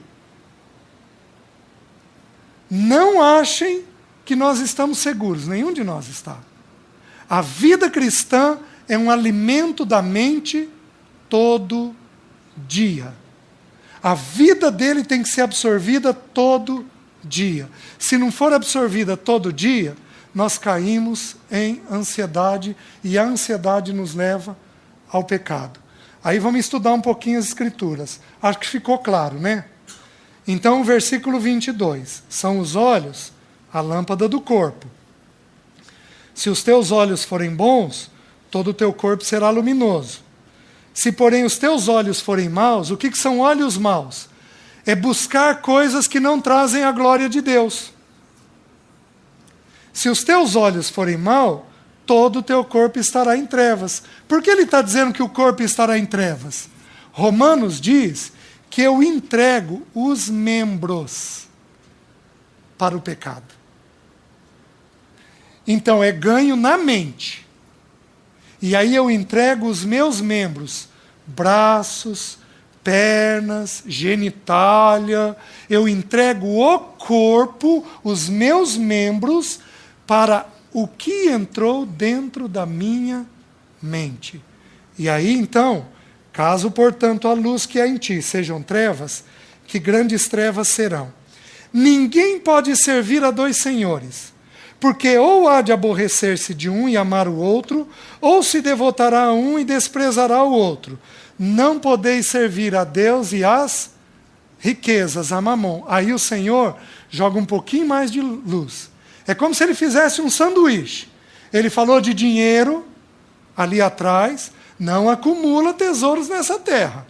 Não achem que nós estamos seguros, nenhum de nós está. A vida cristã é um alimento da mente todo dia. A vida dele tem que ser absorvida todo dia. Se não for absorvida todo dia, nós caímos em ansiedade, e a ansiedade nos leva ao pecado. Aí vamos estudar um pouquinho as Escrituras. Acho que ficou claro, né? Então, o versículo 22. São os olhos a lâmpada do corpo. Se os teus olhos forem bons, todo o teu corpo será luminoso. Se, porém, os teus olhos forem maus, o que são olhos maus? É buscar coisas que não trazem a glória de Deus. Se os teus olhos forem maus, todo o teu corpo estará em trevas. Por que ele está dizendo que o corpo estará em trevas? Romanos diz que eu entrego os membros para o pecado. Então é ganho na mente. E aí eu entrego os meus membros, braços, pernas, genitália, eu entrego o corpo, os meus membros, para o que entrou dentro da minha mente. E aí então, caso, portanto, a luz que há em ti sejam trevas, que grandes trevas serão. Ninguém pode servir a 2 senhores, porque ou há de aborrecer-se de um e amar o outro, ou se devotará a um e desprezará o outro. Não podeis servir a Deus e às riquezas, a mamon. Aí o Senhor joga um pouquinho mais de luz. É como se ele fizesse um sanduíche. Ele falou de dinheiro ali atrás, não acumula tesouros nessa terra.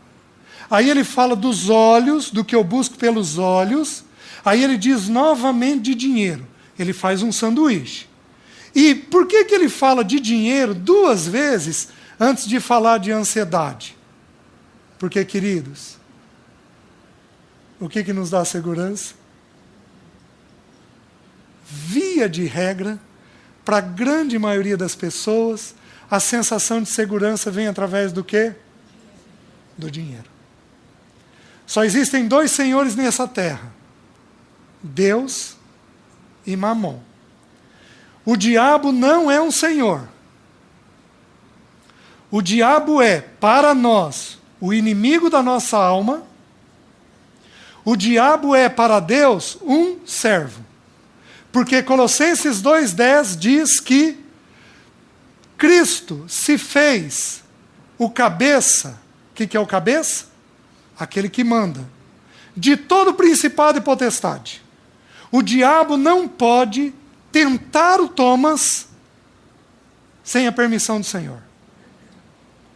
Aí ele fala dos olhos, do que eu busco pelos olhos. Aí ele diz novamente de dinheiro. Ele faz um sanduíche. E por que ele fala de dinheiro 2 vezes antes de falar de ansiedade? Porque, queridos, o que nos dá segurança? Via de regra, para a grande maioria das pessoas, a sensação de segurança vem através do quê? Do dinheiro. Só existem 2 senhores nessa terra: Deus e Mamon. O diabo não é um senhor. O diabo é, para nós, o inimigo da nossa alma, O diabo é para Deus um servo. Porque Colossenses 2,10 diz que Cristo se fez o cabeça. O que é o cabeça? Aquele que manda. De todo principado e potestade. O diabo não pode tentar o Thomas sem a permissão do Senhor.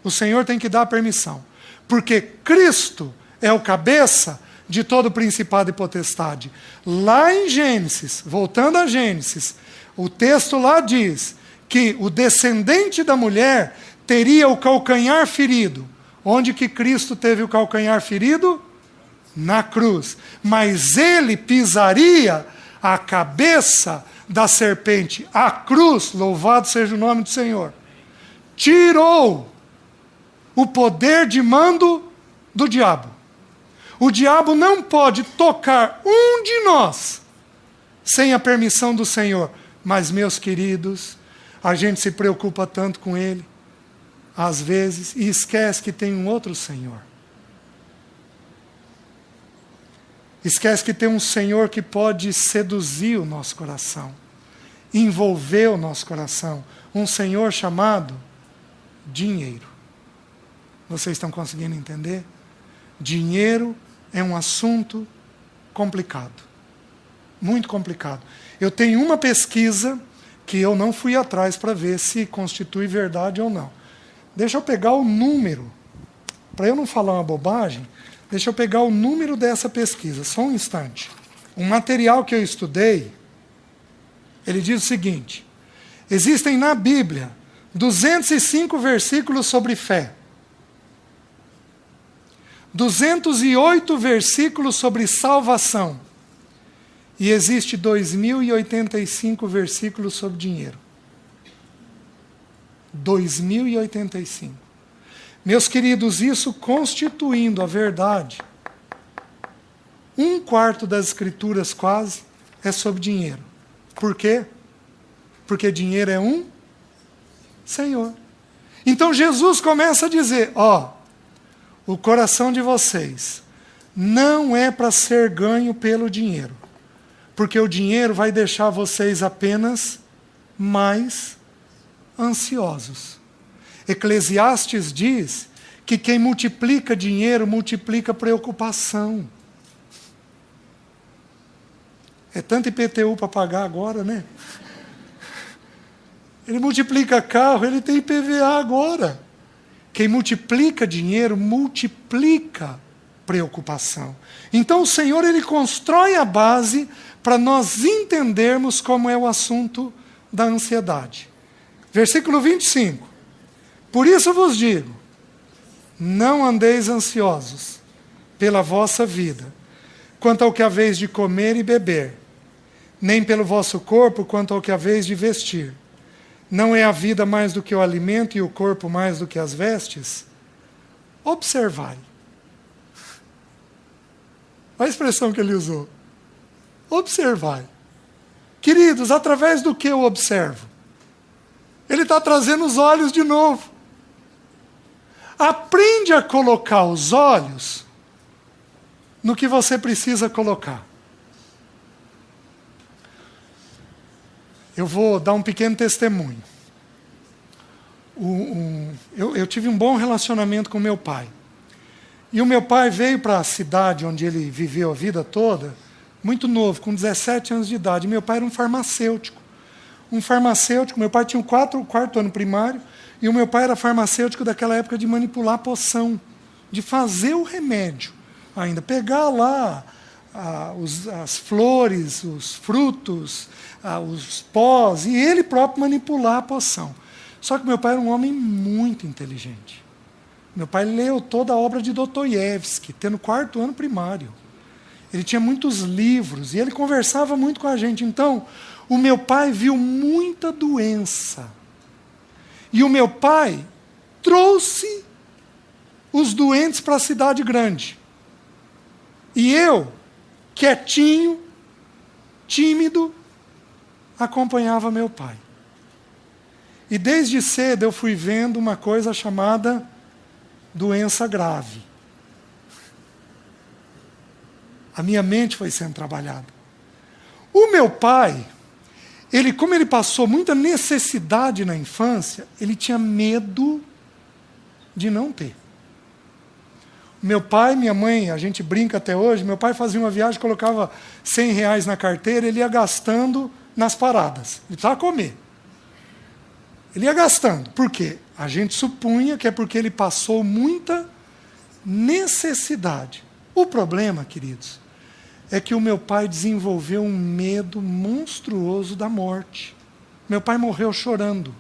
O Senhor tem que dar a permissão. Porque Cristo é o cabeça de todo principado e potestade. Lá em Gênesis, voltando a Gênesis, o texto lá diz que o descendente da mulher teria o calcanhar ferido. Onde que Cristo teve o calcanhar ferido? Na cruz. Mas ele pisaria a cabeça da serpente. A cruz, louvado seja o nome do Senhor, tirou o poder de mando do diabo. O diabo não pode tocar um de nós sem a permissão do Senhor. Mas, meus queridos, a gente se preocupa tanto com ele, às vezes, e esquece que tem um outro Senhor. Esquece que tem um Senhor que pode seduzir o nosso coração, envolver o nosso coração. Um Senhor chamado dinheiro. Vocês estão conseguindo entender? Dinheiro é um assunto complicado. Muito complicado. Eu tenho uma pesquisa que eu não fui atrás para ver se constitui verdade ou não. Deixa eu pegar o número. Para eu não falar uma bobagem, deixa eu pegar o número dessa pesquisa. Só um instante. Um material que eu estudei, ele diz o seguinte: existem na Bíblia 205 versículos sobre fé. 208 versículos sobre salvação. E existe 2085 versículos sobre dinheiro. 2085. Meus queridos, isso constituindo a verdade, 1/4 das escrituras quase é sobre dinheiro. Por quê? Porque dinheiro é um Senhor. Então Jesus começa a dizer, o coração de vocês não é para ser ganho pelo dinheiro. Porque o dinheiro vai deixar vocês apenas mais ansiosos. Eclesiastes diz que quem multiplica dinheiro, multiplica preocupação. É tanto IPTU para pagar agora, né? Ele multiplica carro, ele tem IPVA agora. Quem multiplica dinheiro, multiplica preocupação. Então o Senhor, ele constrói a base para nós entendermos como é o assunto da ansiedade. Versículo 25. Por isso vos digo, não andeis ansiosos pela vossa vida, quanto ao que haveis de comer e beber, nem pelo vosso corpo, quanto ao que haveis de vestir. Não é a vida mais do que o alimento e o corpo mais do que as vestes? Observai. Olha a expressão que ele usou. Observai. Queridos, através do que eu observo? Ele está trazendo os olhos de novo. Aprende a colocar os olhos no que você precisa colocar. Eu vou dar um pequeno testemunho. Eu tive um bom relacionamento com meu pai. E o meu pai veio para a cidade onde ele viveu a vida toda, muito novo, com 17 anos de idade. Meu pai era um farmacêutico. Meu pai tinha o quarto ano primário, e o meu pai era farmacêutico daquela época de manipular poção, de fazer o remédio ainda. Pegar lá as flores, os frutos, os pós, e ele próprio manipular a poção. Só que meu pai era um homem muito inteligente. Meu pai leu toda a obra de Dostoiévski, tendo 4º ano primário. Ele tinha muitos livros, e ele conversava muito com a gente. Então, o meu pai viu muita doença. E o meu pai trouxe os doentes para a cidade grande. E eu, quietinho, tímido, acompanhava meu pai. E desde cedo eu fui vendo uma coisa chamada doença grave. A minha mente foi sendo trabalhada. O meu pai, como ele passou muita necessidade na infância, ele tinha medo de não ter. Meu pai, minha mãe, a gente brinca até hoje, meu pai fazia uma viagem, colocava R$100 na carteira, ele ia gastando nas paradas. Ele precisava comer. Ele ia gastando. Por quê? A gente supunha que é porque ele passou muita necessidade. O problema, queridos, é que o meu pai desenvolveu um medo monstruoso da morte. Meu pai morreu chorando.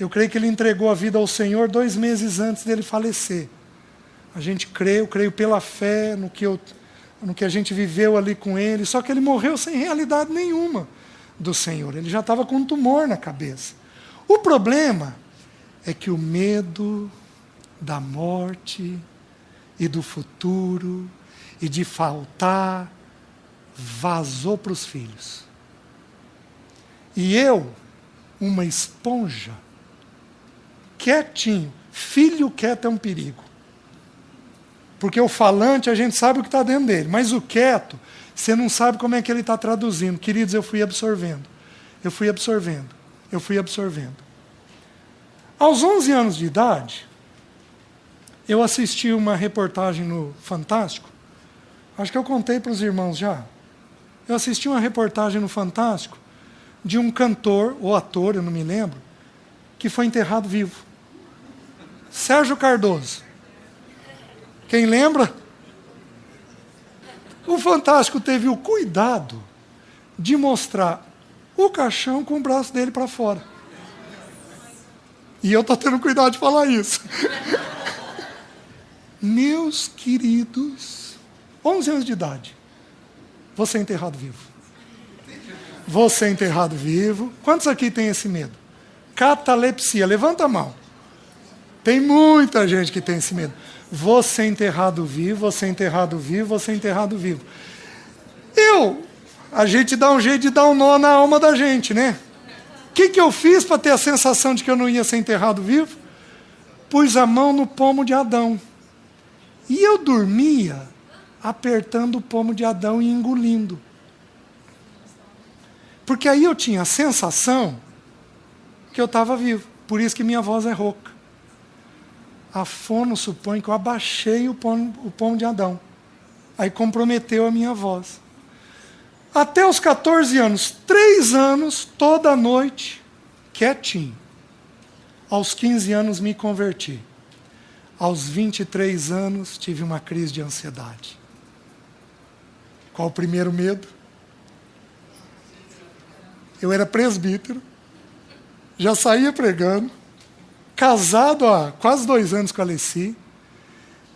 Eu creio que ele entregou a vida ao Senhor 2 meses antes dele falecer. A gente crê, eu creio pela fé no que a gente viveu ali com ele, só que ele morreu sem realidade nenhuma do Senhor. Ele já estava com um tumor na cabeça. O problema é que o medo da morte e do futuro e de faltar vazou para os filhos. E eu, uma esponja, quietinho, filho quieto é um perigo. Porque o falante, a gente sabe o que está dentro dele, mas o quieto, você não sabe como é que ele está traduzindo. Queridos, eu fui absorvendo. Aos 11 anos de idade, eu assisti uma reportagem no Fantástico. Acho que eu contei para os irmãos já. Eu assisti uma reportagem no Fantástico de um cantor, ou ator, eu não me lembro, que foi enterrado vivo. Sérgio Cardoso. Quem lembra? O Fantástico teve o cuidado de mostrar o caixão com o braço dele para fora. E eu estou tendo cuidado de falar isso. Meus queridos, 11 anos de idade, você é enterrado vivo. Você é enterrado vivo. Quantos aqui tem esse medo? Catalepsia, levanta a mão. Tem muita gente que tem esse medo. Você é enterrado vivo, você é enterrado vivo, você é enterrado vivo. A gente dá um jeito de dar um nó na alma da gente, né? O que eu fiz para ter a sensação de que eu não ia ser enterrado vivo? Pus a mão no pomo de Adão. E eu dormia apertando o pomo de Adão e engolindo. Porque aí eu tinha a sensação que eu estava vivo. Por isso que minha voz é rouca. A fono supõe que eu abaixei o pomo de Adão. Aí comprometeu a minha voz. Até os 14 anos, 3 anos, toda noite, quietinho. Aos 15 anos me converti. Aos 23 anos tive uma crise de ansiedade. Qual o primeiro medo? Eu era presbítero, já saía pregando, casado há quase 2 anos com a Alessi.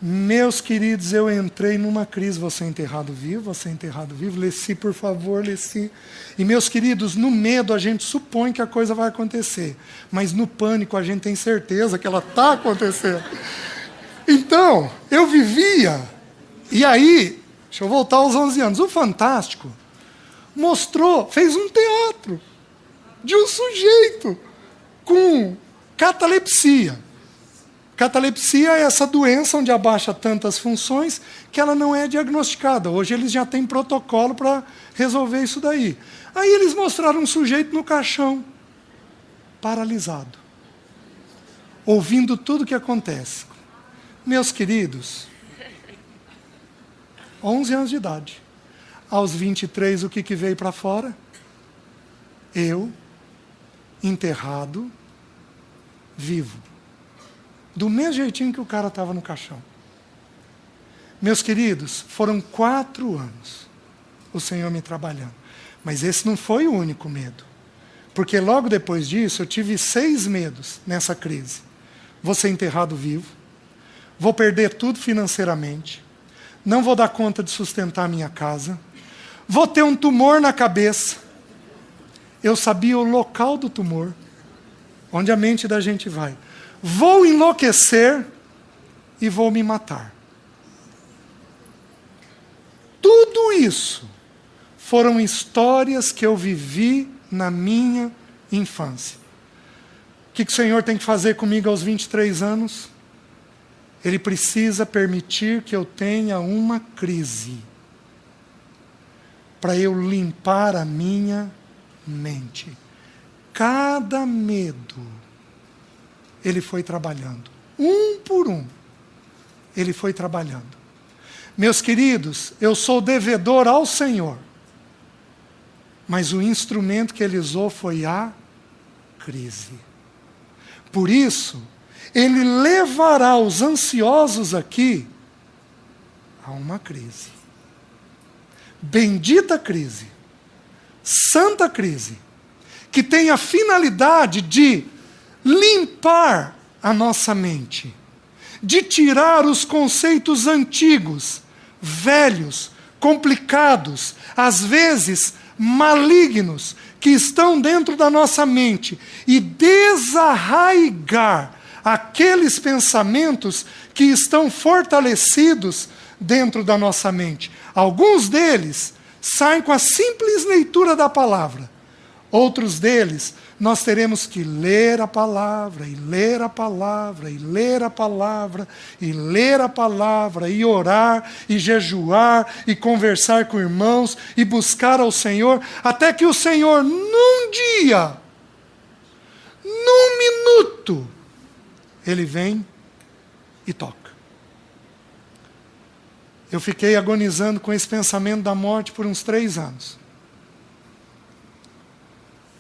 Meus queridos, eu entrei numa crise. Você é enterrado vivo, você é enterrado vivo. Alessi, por favor, Alessi. E meus queridos, no medo a gente supõe que a coisa vai acontecer. Mas no pânico a gente tem certeza que ela está acontecendo. Então, eu vivia. E aí, deixa eu voltar aos 11 anos. O Fantástico fez um teatro de um sujeito com catalepsia. Catalepsia é essa doença onde abaixa tantas funções que ela não é diagnosticada. Hoje eles já têm protocolo para resolver isso daí. Aí eles mostraram um sujeito no caixão, paralisado, ouvindo tudo o que acontece. Meus queridos, 11 anos de idade. Aos 23, o que veio para fora? Eu, enterrado, vivo. Do mesmo jeitinho que o cara estava no caixão. Meus queridos, foram 4 anos o Senhor me trabalhando. Mas esse não foi o único medo. Porque logo depois disso, eu tive 6 medos nessa crise. Vou ser enterrado vivo, vou perder tudo financeiramente, não vou dar conta de sustentar a minha casa, vou ter um tumor na cabeça. Eu sabia o local do tumor, onde a mente da gente vai. Vou enlouquecer e vou me matar. Tudo isso foram histórias que eu vivi na minha infância. O que o Senhor tem que fazer comigo aos 23 anos? Ele precisa permitir que eu tenha uma crise para eu limpar a minha mente. Cada medo, Ele foi trabalhando. Um por um, Ele foi trabalhando. Meus queridos, eu sou devedor ao Senhor. Mas o instrumento que Ele usou foi a crise. Por isso, Ele levará os ansiosos aqui a uma crise. Bendita crise. Santa crise. Que tem a finalidade de limpar a nossa mente. De tirar os conceitos antigos, velhos, complicados, às vezes malignos, que estão dentro da nossa mente e desarraigar aqueles pensamentos que estão fortalecidos dentro da nossa mente. Alguns deles saem com a simples leitura da palavra. Outros deles, nós teremos que ler a palavra, e ler a palavra, e ler a palavra, e ler a palavra, e orar, e jejuar, e conversar com irmãos, e buscar ao Senhor, até que o Senhor, num dia, num minuto, Ele vem e toca. Eu fiquei agonizando com esse pensamento da morte por uns 3 anos.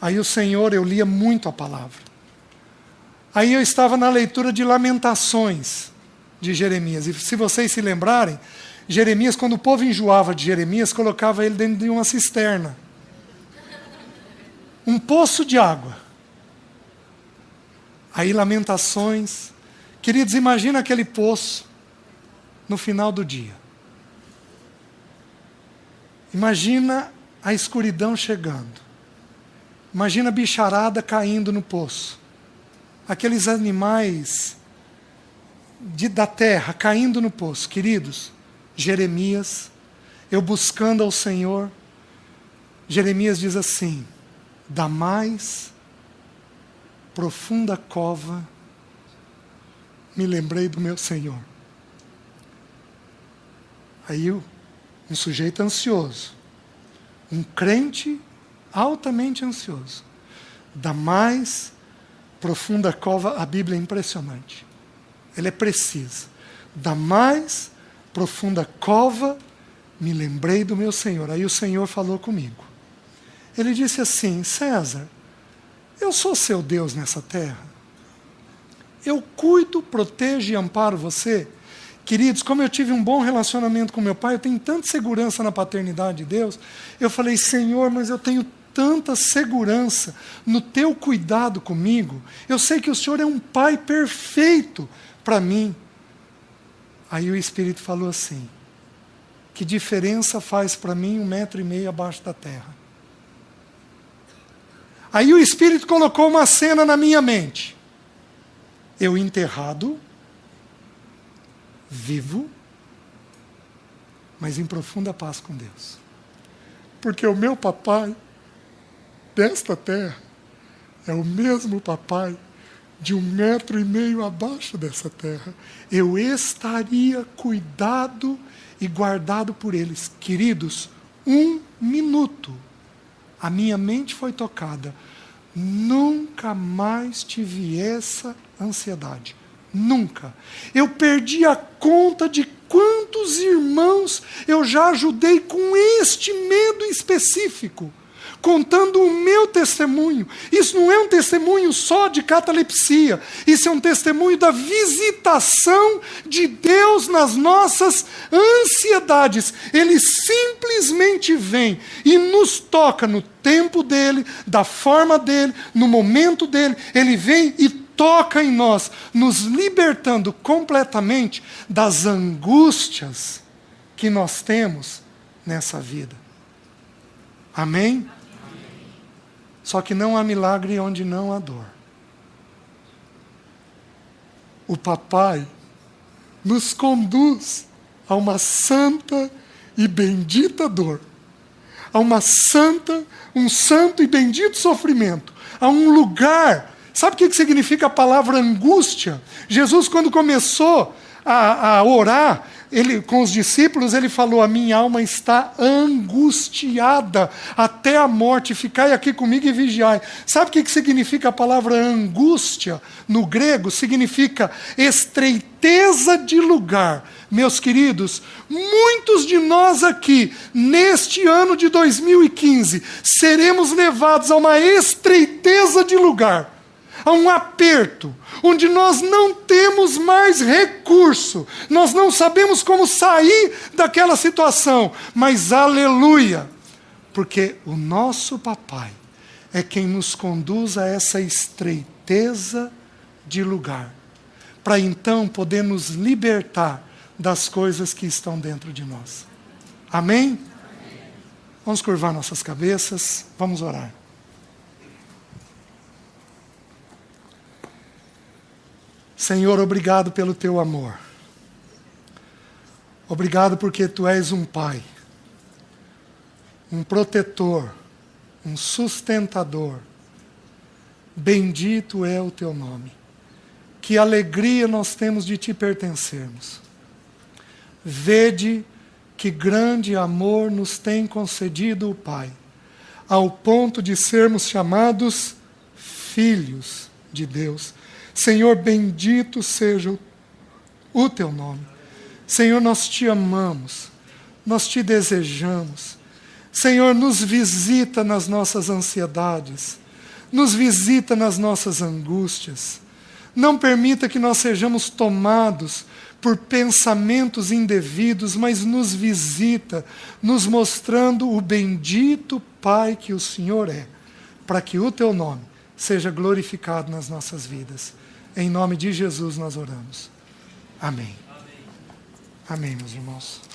Aí o Senhor, eu lia muito a palavra. Aí eu estava na leitura de Lamentações de Jeremias. E se vocês se lembrarem, Jeremias, quando o povo enjoava de Jeremias, colocava ele dentro de uma cisterna. Um poço de água. Aí Lamentações. Queridos, imagina aquele poço no final do dia. Imagina a escuridão chegando. Imagina a bicharada caindo no poço. Aqueles animais da terra caindo no poço. Queridos, Jeremias, eu buscando ao Senhor, Jeremias diz assim: da mais profunda cova me lembrei do meu Senhor. Aí um sujeito ansioso, um crente altamente ansioso, da mais profunda cova, a Bíblia é impressionante, ela é precisa, da mais profunda cova me lembrei do meu Senhor. Aí o Senhor falou comigo, Ele disse assim: César, eu sou seu Deus nessa terra, eu cuido, protejo e amparo você. Queridos, como eu tive um bom relacionamento com meu pai, eu tenho tanta segurança na paternidade de Deus, eu falei: Senhor, mas eu tenho tanta segurança no teu cuidado comigo, eu sei que o Senhor é um pai perfeito para mim. Aí o Espírito falou assim: que diferença faz para mim 1,5 metro abaixo da terra? Aí o Espírito colocou uma cena na minha mente, eu enterrado, vivo, mas em profunda paz com Deus, porque o meu papai desta terra é o mesmo papai de 1,5 metro abaixo dessa terra. Eu estaria cuidado e guardado por eles. Queridos, 1 minuto, a minha mente foi tocada. Nunca mais tive essa ansiedade. Nunca. Eu perdi a conta de quantos irmãos eu já ajudei com este medo específico, contando o meu testemunho. Isso não é um testemunho só de catalepsia, isso é um testemunho da visitação de Deus nas nossas ansiedades. Ele simplesmente vem e nos toca no tempo dele, da forma dele, no momento dele. Ele vem e toca em nós, nos libertando completamente das angústias que nós temos nessa vida. Amém? Só que não há milagre onde não há dor. O papai nos conduz a uma santa e bendita dor, a um santo e bendito sofrimento, a um lugar. Sabe o que significa a palavra angústia? Jesus, quando começou a orar, com os discípulos, ele falou: a minha alma está angustiada até a morte, ficai aqui comigo e vigiai. Sabe o que significa a palavra angústia no grego? Significa estreiteza de lugar. Meus queridos, muitos de nós aqui, neste ano de 2015, seremos levados a uma estreiteza de lugar, a um aperto, onde nós não temos mais recurso, nós não sabemos como sair daquela situação, mas aleluia, porque o nosso papai é quem nos conduz a essa estreiteza de lugar, para então poder nos libertar das coisas que estão dentro de nós. Amém? Amém? Vamos curvar nossas cabeças, vamos orar. Senhor, obrigado pelo teu amor. Obrigado porque tu és um pai, um protetor, um sustentador. Bendito é o teu nome. Que alegria nós temos de te pertencermos. Vede que grande amor nos tem concedido o Pai, ao ponto de sermos chamados filhos de Deus. Senhor, bendito seja o teu nome. Senhor, nós te amamos, nós te desejamos. Senhor, nos visita nas nossas ansiedades, nos visita nas nossas angústias. Não permita que nós sejamos tomados por pensamentos indevidos, mas nos visita, nos mostrando o bendito Pai que o Senhor é, para que o teu nome seja glorificado nas nossas vidas. Em nome de Jesus nós oramos. Amém. Amém, meus irmãos.